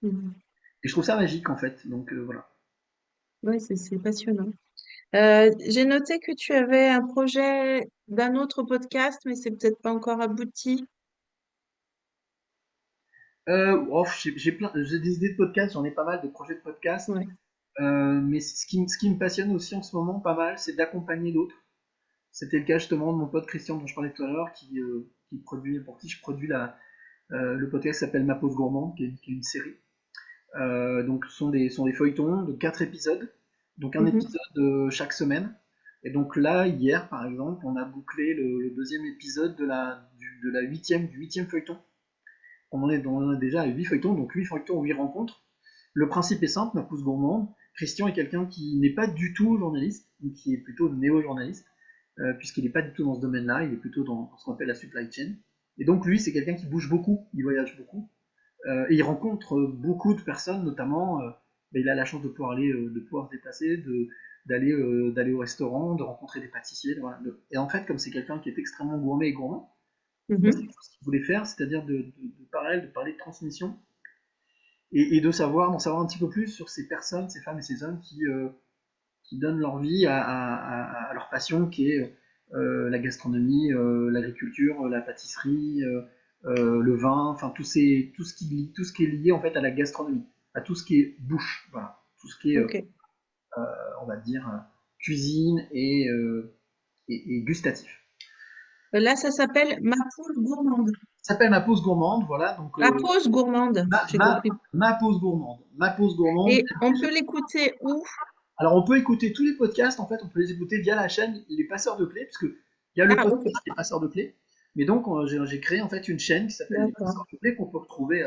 mm. Et je trouve ça magique, en fait. Donc, voilà. Ouais, c'est passionnant. J'ai noté que tu avais un projet d'un autre podcast, mais c'est peut-être pas encore abouti. J'ai des idées de podcast, j'en ai pas mal de projets de podcast. Ouais. Mais ce qui me passionne aussi en ce moment pas mal, c'est d'accompagner d'autres. C'était le cas justement de mon pote Christian dont je parlais tout à l'heure, pour qui je produis le podcast qui s'appelle Ma Pause Gourmande, qui est une série. Donc ce sont des feuilletons de 4 épisodes, donc un Mhm, épisode chaque semaine. Et donc là, hier par exemple, on a bouclé le deuxième épisode du huitième feuilleton. On en a déjà 8 feuilletons, donc 8 feuilletons, 8 rencontres. Le principe est simple, ma pousse gourmande. Christian est quelqu'un qui n'est pas du tout journaliste, ou qui est plutôt néo-journaliste, puisqu'il n'est pas du tout dans ce domaine-là, il est plutôt dans ce qu'on appelle la supply chain. Et donc lui, c'est quelqu'un qui bouge beaucoup, il voyage beaucoup, et il rencontre beaucoup de personnes, notamment, il a la chance de pouvoir se déplacer, d'aller au restaurant, de rencontrer des pâtissiers. Voilà. Et en fait, comme c'est quelqu'un qui est extrêmement gourmet et gourmand, c'est mhm. quelque chose qu'il voulait faire, c'est-à-dire de parler de transmission d'en savoir un petit peu plus sur ces personnes, ces femmes et ces hommes qui donnent leur vie à leur passion qui est la gastronomie, l'agriculture, la pâtisserie, le vin, enfin tout ce qui est lié en fait à la gastronomie, à tout ce qui est bouche, voilà, tout ce qui est, Ok. on va dire, cuisine et gustatif. Là, ça s'appelle Ma poule gourmande. Ça s'appelle Ma Pause Gourmande, voilà, donc La pause gourmande, j'ai compris. Ma Pause Gourmande. Ma Pause Gourmande. Et on peut l'écouter où? Alors, on peut écouter tous les podcasts, en fait, on peut les écouter via la chaîne Les Passeurs de Clés, parce que il y a le Ah, ok. podcast Les Passeurs de Clés, mais donc j'ai créé en fait une chaîne qui s'appelle Les D'accord. Passeurs de Clés qu'on peut retrouver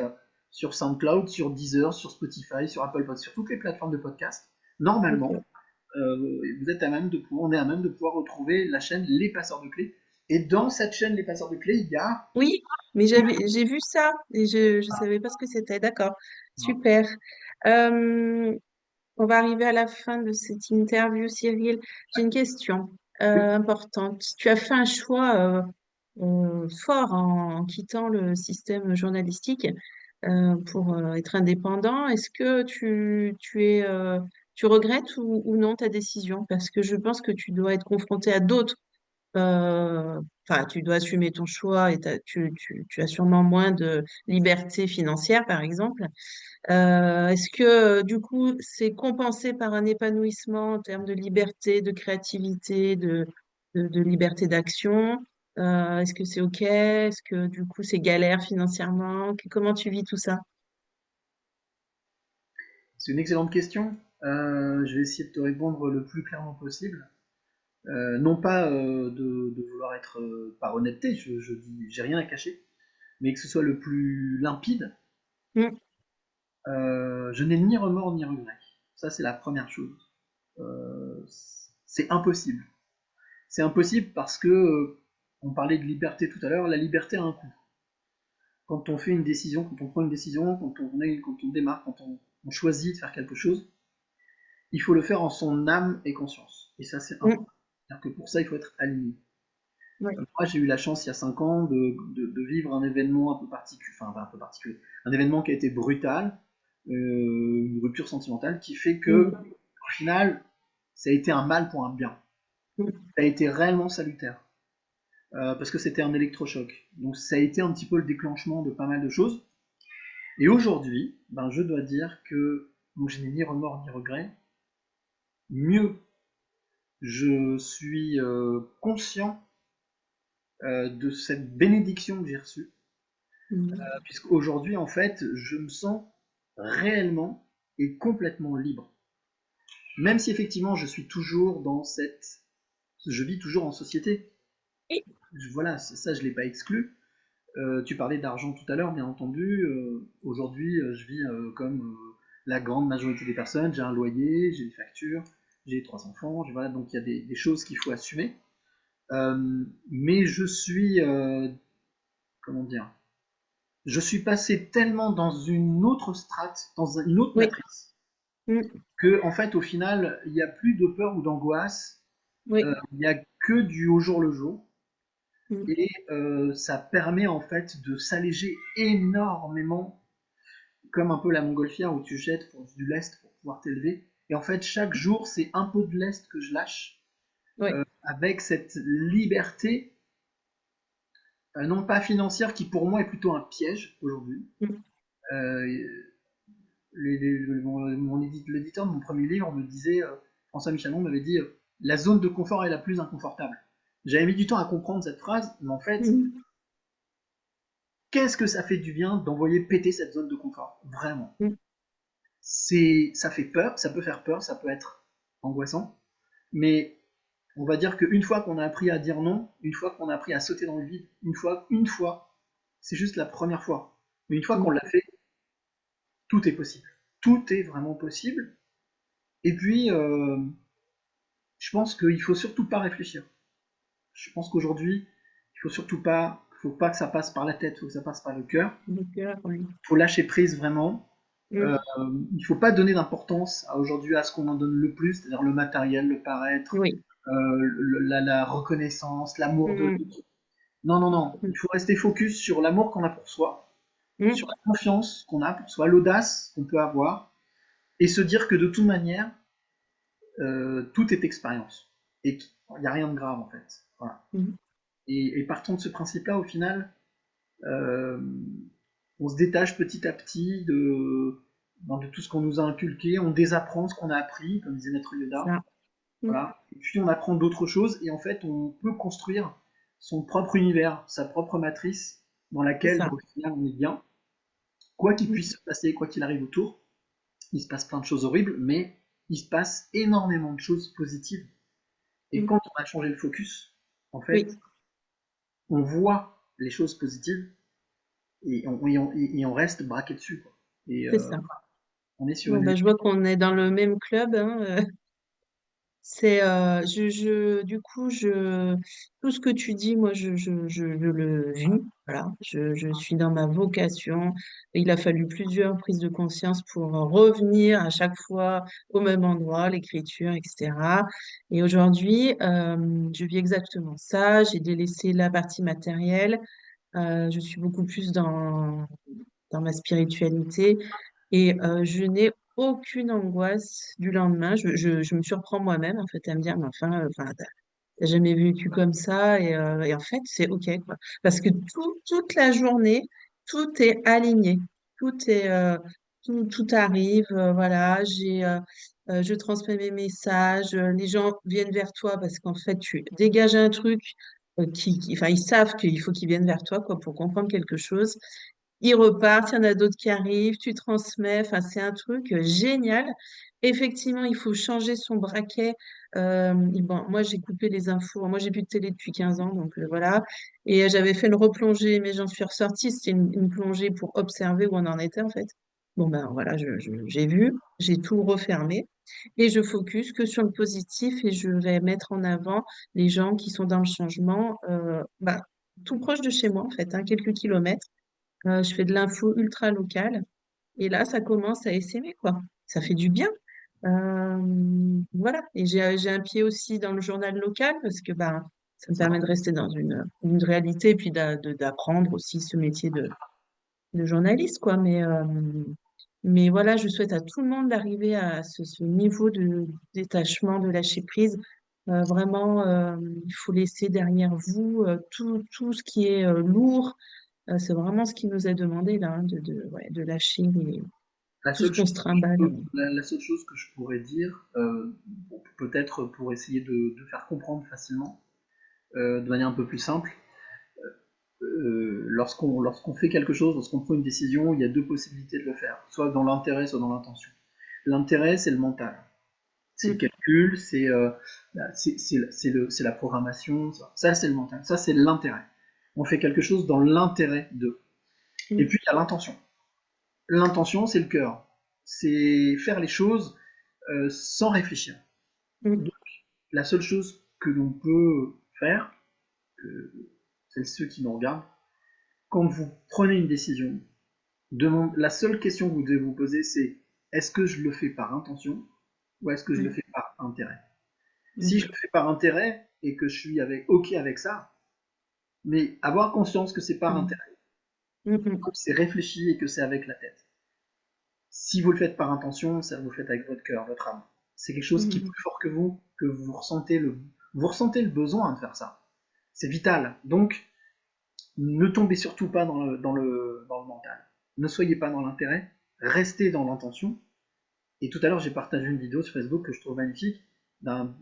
sur SoundCloud, sur Deezer, sur Spotify, sur Apple Podcasts, sur toutes les plateformes de podcast. Normalement, Ok. on est à même de pouvoir retrouver la chaîne Les Passeurs de Clés. Et dans cette chaîne Les Passeurs de Clés, il y a Oui, mais j'ai vu ça et je savais pas ce que c'était. D'accord. Super. Euh, on va arriver à la fin de cette interview, Cyril. J'ai une question importante. Tu as fait un choix fort en quittant le système journalistique pour être indépendant. Est-ce que tu regrettes ou non ta décision? Parce que je pense que tu dois être confronté à d'autres enfin, tu dois assumer ton choix et tu as sûrement moins de liberté financière, par exemple. Est-ce que, du coup, c'est compensé par un épanouissement en termes de liberté, de créativité, de liberté d'action? Est-ce que c'est OK? Est-ce que, du coup, c'est galère financièrement? Comment tu vis tout ça? C'est une excellente question. Je vais essayer de te répondre le plus clairement possible. Non pas de vouloir être par honnêteté, je dis j'ai rien à cacher, mais que ce soit le plus limpide. Mm, Je n'ai ni remords ni regrets. Ça c'est la première chose. Euh, c'est impossible. C'est impossible parce que on parlait de liberté tout à l'heure. La liberté a un coût. Quand on fait une décision, quand on prend une décision, quand on démarre, quand on choisit de faire quelque chose, il faut le faire en son âme et conscience. Et ça c'est mm, important. C'est-à-dire que pour ça il faut être aligné. ouais. Moi, j'ai eu la chance il y a 5 ans de vivre un événement un peu particulier, enfin pas un peu particulier, un événement qui a été brutal, une rupture sentimentale qui fait que, Mm, au final, ça a été un mal pour un bien. mm. Ça a été réellement salutaire, parce que c'était un électrochoc. Donc ça a été un petit peu le déclenchement de pas mal de choses. Et aujourd'hui, ben, je dois dire que donc, je n'ai ni remords ni regrets. Mieux, je suis conscient de cette bénédiction que j'ai reçue, Mhm. puisqu'aujourd'hui, en fait, je me sens réellement et complètement libre. Même si effectivement, je suis toujours dans cette... Je vis toujours en société. Et- Voilà, ça, je ne l'ai pas exclu. Tu parlais d'argent tout à l'heure, bien entendu. Aujourd'hui, je vis comme la grande majorité des personnes. J'ai un loyer, j'ai des factures, j'ai trois enfants. Voilà, donc il y a des choses qu'il faut assumer. Mais je suis, comment dire, je suis passé tellement dans une autre strate, dans une autre Oui, matrice, mm, que en fait, au final, il n'y a plus de peur ou d'angoisse. oui, Il n'y a que du au jour le jour. mm, Et ça permet en fait de s'alléger énormément, comme un peu la montgolfière où tu jettes pour du lest pour pouvoir t'élever. Et en fait, chaque jour, c'est un peu de lest que je lâche, oui, avec cette liberté, non pas financière, qui pour moi est plutôt un piège aujourd'hui. mm, Euh, L'éditeur de mon premier livre me disait, François Michelon m'avait dit, la zone de confort est la plus inconfortable. J'avais mis du temps à comprendre cette phrase, mais en fait, mm, qu'est-ce que ça fait du bien d'envoyer péter cette zone de confort? Vraiment. mm, Ça fait peur, ça peut faire peur, ça peut être angoissant, mais on va dire qu'une fois qu'on a appris à dire non, une fois qu'on a appris à sauter dans le vide, une fois, c'est juste la première fois. Mais une fois qu'on mm. l'a fait, tout est possible. Tout est vraiment possible. Et puis, je pense qu'il faut surtout pas réfléchir. Je pense qu'aujourd'hui, faut pas que ça passe par la tête, il faut que ça passe par le cœur. Le cœur, oui. Il faut lâcher prise vraiment. Euh, Mm, il ne faut pas donner d'importance aujourd'hui à ce qu'on en donne le plus, c'est-à-dire le matériel, le paraître, oui. la reconnaissance, l'amour de Mm, l'autre. Non, non, non. mm, Il faut rester focus sur l'amour qu'on a pour soi, sur mm. la confiance qu'on a pour soi, l'audace qu'on peut avoir, et se dire que de toute manière, tout est expérience. Et qu'il n'y a rien de grave en fait. Voilà. Mm. Et partant de ce principe-là, au final, euh, on se détache petit à petit de tout ce qu'on nous a inculqué, on désapprend ce qu'on a appris, comme disait Maître Yoda. Ça. Mm. Voilà. Et puis on apprend d'autres choses et en fait on peut construire son propre univers, sa propre matrice dans C'est laquelle ça. au final on est bien. Quoi qu'il Mm, puisse se passer, quoi qu'il arrive autour, il se passe plein de choses horribles, mais il se passe énormément de choses positives. Et mm. quand on a changé le focus, en Oui, fait, on voit les choses positives et on reste braqué dessus, quoi. Et c'est ça. on est sur Bon, une bah, vie. je vois qu'on est dans le même club, hein. C'est, du coup, tout ce que tu dis, moi, je le vis. Voilà, je suis dans ma vocation. Il a fallu plusieurs prises de conscience pour revenir à chaque fois au même endroit, l'écriture, etc. Et aujourd'hui, je vis exactement ça. J'ai délaissé la partie matérielle. Je suis beaucoup plus dans ma spiritualité et je n'ai aucune angoisse du lendemain. Je me surprends moi-même en fait à me dire, mais enfin, t'as jamais vécu comme ça et en fait c'est ok quoi. Parce que toute la journée, tout est aligné, tout est tout arrive. Voilà, je transmets mes messages, les gens viennent vers toi parce qu'en fait tu dégages un truc. Enfin, ils savent qu'il faut qu'ils viennent vers toi quoi, pour comprendre quelque chose. Ils repartent, il y en a d'autres qui arrivent, tu transmets, enfin, c'est un truc génial. Effectivement, il faut changer son braquet. Bon, moi, j'ai coupé les infos. Moi, j'ai plus de télé depuis 15 ans, donc voilà. Et j'avais fait une replongée, mais j'en suis ressortie. C'était une plongée pour observer où on en était, en fait. Bon, ben voilà, j'ai vu, j'ai tout refermé et je focus que sur le positif et je vais mettre en avant les gens qui sont dans le changement, tout proche de chez moi, en fait, hein, quelques kilomètres. Je fais de l'info ultra locale. Et là, ça commence à essaimer, quoi. Ça fait du bien. Voilà. Et j'ai un pied aussi dans le journal local parce que bah, ça me permet de rester dans une réalité et puis d'apprendre aussi ce métier de journaliste, quoi. Mais voilà, je souhaite à tout le monde d'arriver à ce niveau de détachement, de lâcher prise. Vraiment, il faut laisser derrière vous tout ce qui est lourd. C'est vraiment ce qui nous est demandé là, hein, ouais, de lâcher La tout ce seule qu'on chose se trimballe. la seule chose que je pourrais dire, peut-être pour essayer de faire comprendre facilement, de manière un peu plus simple, lorsqu'on fait quelque chose, lorsqu'on prend une décision, il y a deux possibilités de le faire, soit dans l'intérêt, soit dans l'intention. L'intérêt, c'est le mental, c'est le Mm, calcul, c'est la programmation, ça c'est le mental, ça c'est l'intérêt. On fait quelque chose dans l'intérêt de. Et mm, puis il y a l'intention. L'intention, c'est le cœur, c'est faire les choses sans réfléchir. mm, Donc, la seule chose que l'on peut faire, que c'est ceux qui nous regardent, quand vous prenez une décision, la seule question que vous devez vous poser, c'est est-ce que je le fais par intention ou est-ce que je le mm, fais par intérêt? Si je mm, le fais par intérêt et que je suis OK avec ça, mais avoir conscience que c'est par mm, intérêt, mm, mm, que c'est réfléchi et que c'est avec la tête. Si vous le faites par intention, ça vous le faites avec votre cœur, votre âme. C'est quelque chose qui est mm, plus fort que vous ressentez le besoin de faire ça. C'est vital. Donc, ne tombez surtout pas dans le mental. Ne soyez pas dans l'intérêt, restez dans l'intention. Et tout à l'heure, j'ai partagé une vidéo sur Facebook que je trouve magnifique d'un,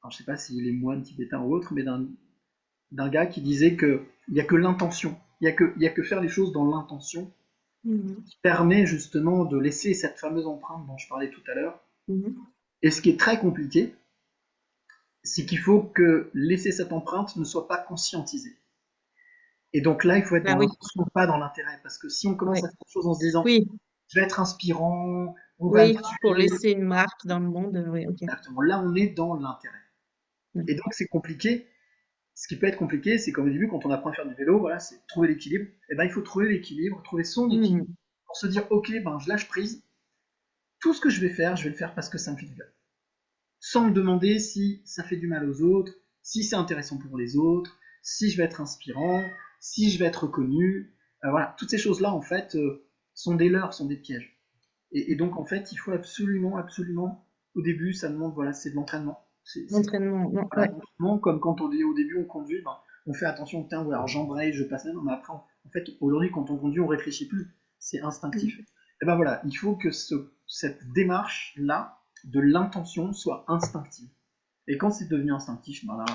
alors, je sais pas s'il est moine tibétain ou autre, mais d'un gars qui disait que il y a que l'intention, il y a que faire les choses dans l'intention mm, qui permet justement de laisser cette fameuse empreinte dont je parlais tout à l'heure. mm. Et ce qui est très compliqué, c'est qu'il faut que laisser cette empreinte ne soit pas conscientisé. Et donc là, il faut être Ah dans oui, l'intention, pas dans l'intérêt. Parce que si on commence oui, à faire des choses en se disant oui, je vais être inspirant, on va me oui, pour suivre, laisser une marque dans le monde, oui, ok. exactement. Là, on est dans l'intérêt. Et Mm, donc, c'est compliqué. Ce qui peut être compliqué, c'est comme au début, quand on apprend à faire du vélo, voilà, c'est trouver l'équilibre. Et ben, il faut trouver l'équilibre, trouver son équilibre mm, pour se dire, ok, ben, je lâche prise. Tout ce que je vais le faire parce que ça me fait du bien. Sans me demander si ça fait du mal aux autres, si c'est intéressant pour les autres, si je vais être inspirant, si je vais être reconnu. Voilà, toutes ces choses-là, en fait, sont des leurres, sont des pièges. Et donc, en fait, il faut absolument, absolument, au début, ça demande, voilà, c'est de l'entraînement. l'entraînement, non, Voilà, ouais. l'entraînement, comme quand au début, on conduit, ben, on fait attention, tiens, ouais, alors j'embraye, je passe là, non, mais après, en fait, aujourd'hui, quand on conduit, on réfléchit plus, c'est instinctif. Mm, Et ben voilà, il faut que cette démarche-là, de l'intention, soit instinctive. Et quand c'est devenu instinctif, ben là,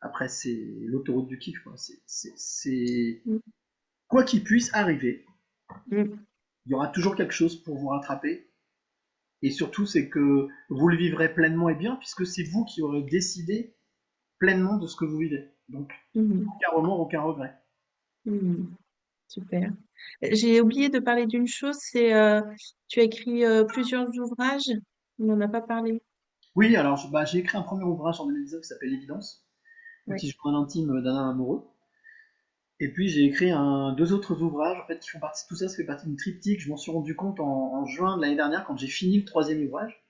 après, c'est l'autoroute du kiff, quoi. mm, Quoi qu'il puisse arriver, mm. il y aura toujours quelque chose pour vous rattraper. Et surtout, c'est que vous le vivrez pleinement et bien, puisque c'est vous qui aurez décidé pleinement de ce que vous vivez. Donc, Mhm. aucun remords, aucun regret. Mhm. Super. J'ai oublié de parler d'une chose, c'est tu as écrit plusieurs ouvrages, on n'en a pas parlé. Oui, alors j'ai écrit un premier ouvrage en 2019 qui s'appelle L'évidence, Oui, petit journal intime d'un homme amoureux. Et puis j'ai écrit deux autres ouvrages en fait, qui font partie, tout ça, ça fait partie d'une triptyque. Je m'en suis rendu compte en juin de l'année dernière quand j'ai fini le troisième ouvrage.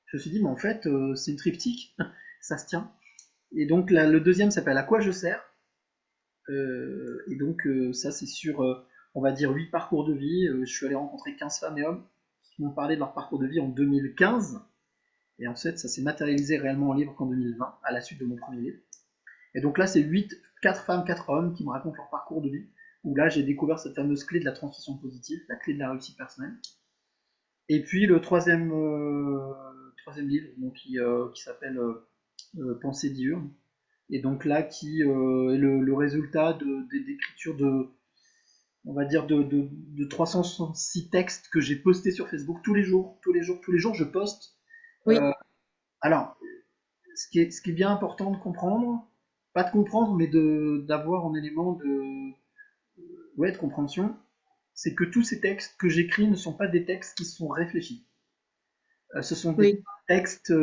Je me suis dit, mais en fait, c'est une triptyque, ça se tient. Et donc le deuxième s'appelle À quoi je sers. Et donc ça, c'est sur, on va dire, 8 parcours de vie. Je suis allé rencontrer 15 femmes et hommes qui m'ont parlé de leur parcours de vie en 2015. Et en fait, ça s'est matérialisé réellement en livre qu'en 2020, à la suite de mon premier livre. Et donc là, c'est 4 femmes, 4 hommes qui me racontent leur parcours de vie, où là, j'ai découvert cette fameuse clé de la transmission positive, la clé de la réussite personnelle. Et puis le troisième livre, donc, qui s'appelle Pensée diurne, et donc là, qui est le résultat d'écriture on va dire, de 366 textes que j'ai postés sur Facebook tous les jours, tous les jours, tous les jours, je poste. oui, Euh, alors, ce qui est bien important de comprendre, pas de comprendre, mais d'avoir un élément ouais, de compréhension, c'est que tous ces textes que j'écris ne sont pas des textes qui sont réfléchis. Ce sont des oui, textes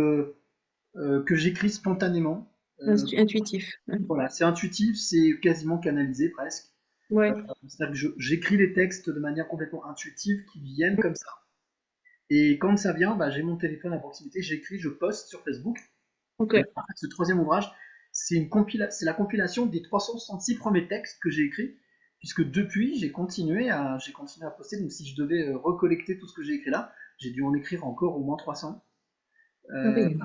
que j'écris spontanément. Euh, intuitif. voilà, c'est intuitif, c'est quasiment canalisé presque. Ouais, C'est-à-dire que j'écris les textes de manière complètement intuitive qui viennent comme ça. Et quand ça vient, bah, j'ai mon téléphone à proximité, j'écris, je poste sur Facebook. ok, Et en fait, ce troisième ouvrage, c'est la compilation des 366 premiers textes que j'ai écrits, puisque depuis, j'ai continué à poster. Donc, si je devais recollecter tout ce que j'ai écrit là, j'ai dû en écrire encore au moins 300. ah Euh, oui,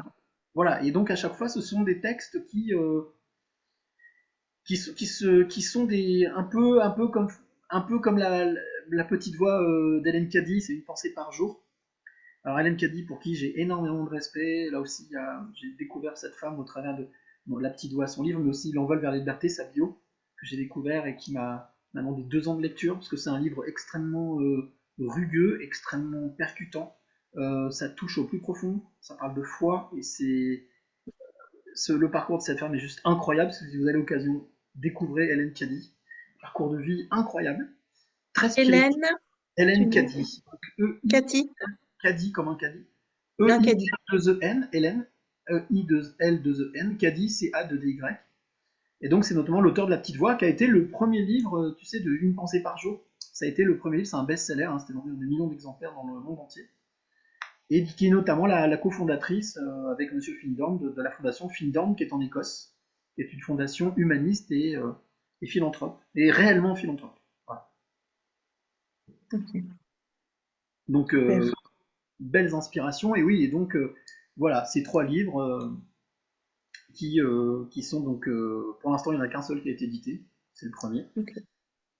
voilà. Et donc, à chaque fois, ce sont des textes qui sont un peu comme la petite voix d'Hélène Caddy, c'est une pensée par jour. Alors Hélène Caddy, pour qui j'ai énormément de respect, là aussi j'ai découvert cette femme au travers de bon, La petite voix, son livre, mais aussi L'envol vers la liberté, sa bio, que j'ai découvert et qui m'a demandé 2 ans de lecture, parce que c'est un livre extrêmement rugueux, extrêmement percutant. Ça touche au plus profond, ça parle de foi, et le parcours de cette femme est juste incroyable. Si vous avez l'occasion, découvrez Hélène Caddy. Parcours de vie incroyable, très spirituel. Hélène, tu Hélène dis Caddy. Donc, E-I, Cathy? Caddy comme un caddie. Non, Caddy. E-I-2-E-N, Hélène. E-I-L-2-E-N, Caddy, C-A-D-Y. Et donc, c'est notamment l'auteur de La Petite Voix, qui a été le premier livre, tu sais, de Une pensée par jour. Ça a été le premier livre, c'est un best-seller, hein, c'était vendu des millions d'exemplaires dans le monde entier. Et qui est notamment la cofondatrice avec Monsieur Findorn de la fondation Findorn qui est en Écosse, qui est une fondation humaniste et philanthrope, et réellement philanthrope. Voilà. Ok, Donc super. belles inspirations, et oui, et donc voilà, ces 3 livres qui sont donc, pour l'instant il n'y en a qu'un seul qui a été édité, c'est le premier. Ok.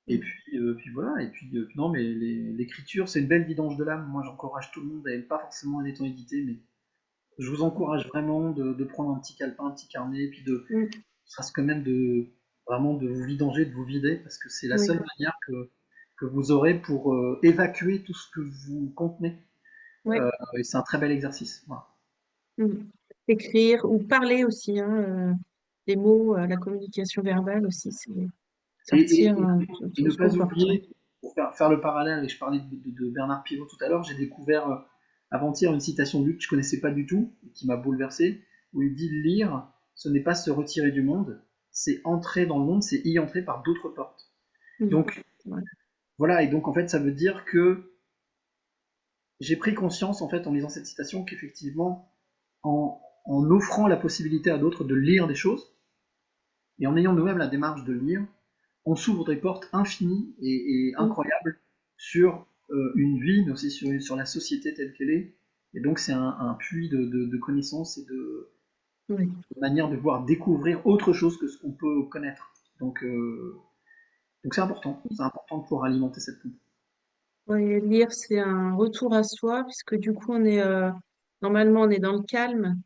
Et Mm. puis voilà, et puis non, mais l'écriture, c'est une belle vidange de l'âme. Moi, j'encourage tout le monde, et pas forcément en étant édité, mais je vous encourage vraiment de prendre un petit calepin, un petit carnet, et puis Mm. ça reste quand même vraiment de vous vidanger, de vous vider, parce que c'est la Oui, seule manière que vous aurez pour évacuer tout ce que vous contenez. oui. Et c'est un très bel exercice. Voilà. Mm. Écrire ou parler aussi, hein, les mots, la communication verbale aussi, c'est Et, et- sortir et- et tout ne ce qu'on pas porte. Ouais. oublier, pour faire le parallèle, et je parlais de Bernard Pivot tout à l'heure, j'ai découvert avant-hier une citation de lui que je connaissais pas du tout, et qui m'a bouleversé, où il dit: lire, ce n'est pas se retirer du monde, c'est entrer dans le monde, c'est y entrer par d'autres portes. Mm. Donc Ouais. voilà, et donc en fait ça veut dire que j'ai pris conscience en fait en lisant cette citation qu'effectivement en offrant la possibilité à d'autres de lire des choses, et en ayant nous-mêmes la démarche de lire, on s'ouvre des portes infinies et Mm. incroyables sur une vie, mais aussi sur la société telle qu'elle est. Et donc c'est un puits de connaissances et Oui. de manière de pouvoir découvrir autre chose que ce qu'on peut connaître. Donc c'est important de pouvoir alimenter cette pompe. Ouais, lire, c'est un retour à soi, puisque du coup, normalement, on est dans le calme,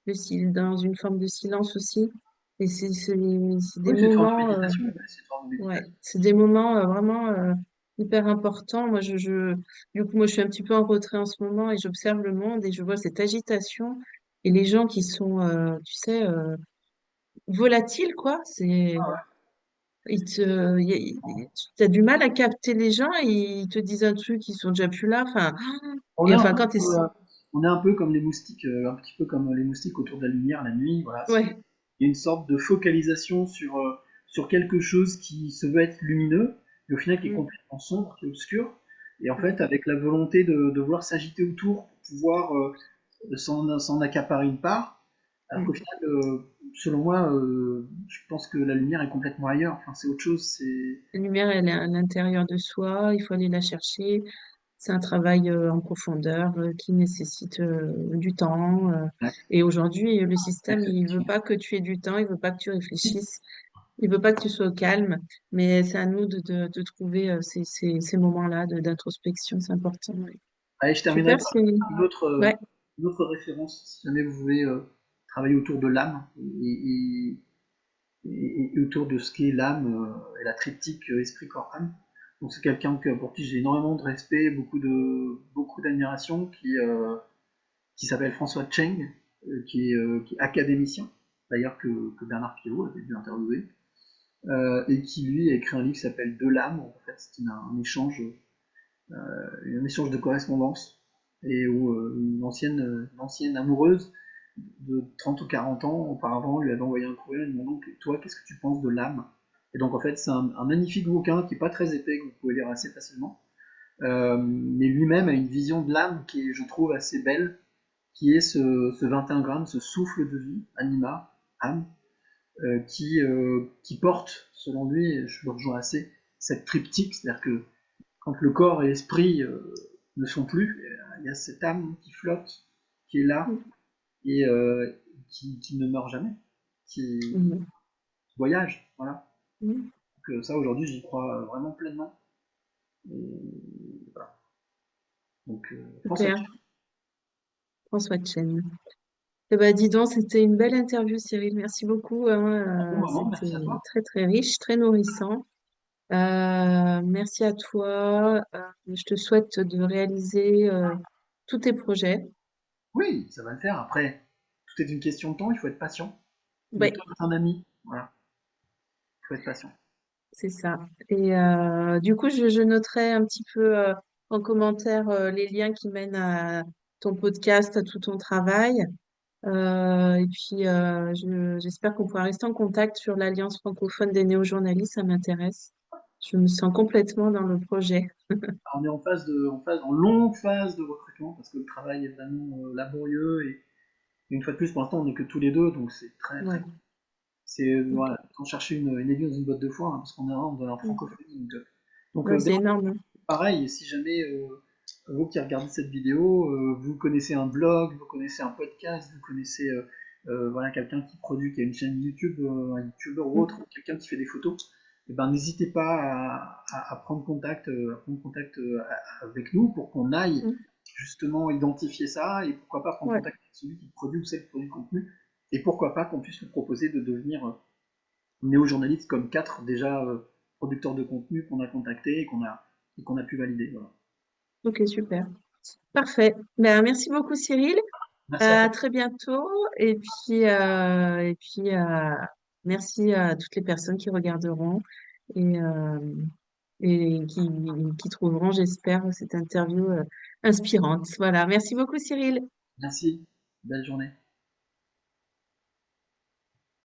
dans une forme de silence aussi. Et c'est des Oui, c'est une forme de moments, méditation. Ouais, c'est une forme de ouais, méditation. c'est des moments vraiment hyper importants. Du coup, moi, je suis un petit peu en retrait en ce moment et j'observe le monde et je vois cette agitation et les gens qui sont, tu sais, volatiles, quoi. T'as du mal à capter les gens et ils te disent un truc, ils sont déjà plus là. Enfin, On est et un enfin, peu, quand t'es, on est un peu comme les moustiques, un petit peu comme les moustiques autour de la lumière la nuit. Voilà, ouais. il y a une sorte de focalisation sur quelque chose qui se veut être lumineux, mais au final qui est Mm, complètement sombre, qui est obscur. Et en fait, mm, avec la volonté de vouloir s'agiter autour pour pouvoir s'en accaparer une part, alors qu'au mm. final, selon moi, je pense que la lumière est complètement ailleurs. Enfin, c'est autre chose. La lumière, elle est à l'intérieur de soi, il faut aller la chercher. C'est un travail en profondeur qui nécessite du temps. Ouais, Et aujourd'hui, le système, il veut l'acceptation. pas que tu aies du temps, il veut pas que tu réfléchisses, il veut pas que tu sois au calme. Mais c'est à nous de trouver ces moments-là d'introspection, c'est important. Ouais. Allez, je terminerai Super, par c'est... une autre, euh, Ouais. une autre référence, si jamais vous voulez travailler autour de l'âme et autour de ce qu'est l'âme et la triptyque esprit corps âme. Donc c'est quelqu'un pour qui j'ai énormément de respect, beaucoup d'admiration, qui s'appelle François Cheng, qui est académicien, d'ailleurs que Bernard Pivot avait dû interviewer, et qui lui a écrit un livre qui s'appelle De l'âme. En fait, c'est un échange de correspondance, et où une ancienne amoureuse de 30 ou 40 ans auparavant lui avait envoyé un courrier lui demandant: toi, qu'est-ce que tu penses de l'âme? Et donc en fait, c'est un magnifique bouquin qui est pas très épais, que vous pouvez lire assez facilement. Mais lui-même a une vision de l'âme qui est, je trouve, assez belle, qui est ce 21 grammes, ce souffle de vie, anima, âme, qui porte, selon lui, et je le rejoins assez, cette triptyque, c'est-à-dire que quand le corps et l'esprit ne sont plus, il y a cette âme qui flotte, qui est là, Mm, et qui ne meurt jamais, qui mm, voyage. Voilà. mm. Donc ça, aujourd'hui, j'y crois vraiment pleinement. Et voilà. Donc, François Super, François Chen. Eh ben, dis donc, c'était une belle interview, Cyril. Merci beaucoup, Bon, hein. maman, C'était merci à toi. très, très riche, très nourrissant. Merci à toi. Je te souhaite de réaliser tous tes projets. Oui, ça va le faire. Après, tout est une question de temps, il faut être patient. Le Oui, temps est un ami. Voilà, il faut être patient. c'est ça. Et du coup, je noterai un petit peu en commentaire les liens qui mènent à ton podcast, à tout ton travail. Et puis, j'espère qu'on pourra rester en contact sur l'Alliance francophone des néo-journalistes. Ça m'intéresse. Je me sens complètement dans le projet. On est en longue phase de recrutement parce que le travail est vraiment laborieux et une fois de plus, pour l'instant, on n'est que tous les deux, donc c'est très, très. Ouais. Voilà, Ok. on cherchait une aiguille dans une botte de foin, hein, parce qu'on est vraiment dans la Mhm. francophonie. Donc, Ouais, c'est d'ailleurs, énorme, hein. pareil, si jamais vous qui regardez cette vidéo, vous connaissez un blog, vous connaissez un podcast, vous connaissez voilà, quelqu'un qui produit, qui a une chaîne YouTube, un YouTuber ou autre, Mhm. ou quelqu'un qui fait des photos, eh ben, n'hésitez pas à prendre contact avec nous pour qu'on aille Mhm. justement identifier ça et pourquoi pas prendre Ouais. contact avec celui qui produit ou celle qui produit le contenu et pourquoi pas qu'on puisse vous proposer de devenir néo-journaliste comme quatre déjà producteurs de contenu qu'on a contactés et qu'on a pu valider. Voilà. Ok, super. Parfait. Ben, merci beaucoup, Cyril. Merci à À toi. très bientôt. Et puis merci à toutes les personnes qui regarderont et, euh, et qui trouveront, j'espère, cette interview inspirante. Voilà. Merci beaucoup, Cyril. Merci. Belle journée.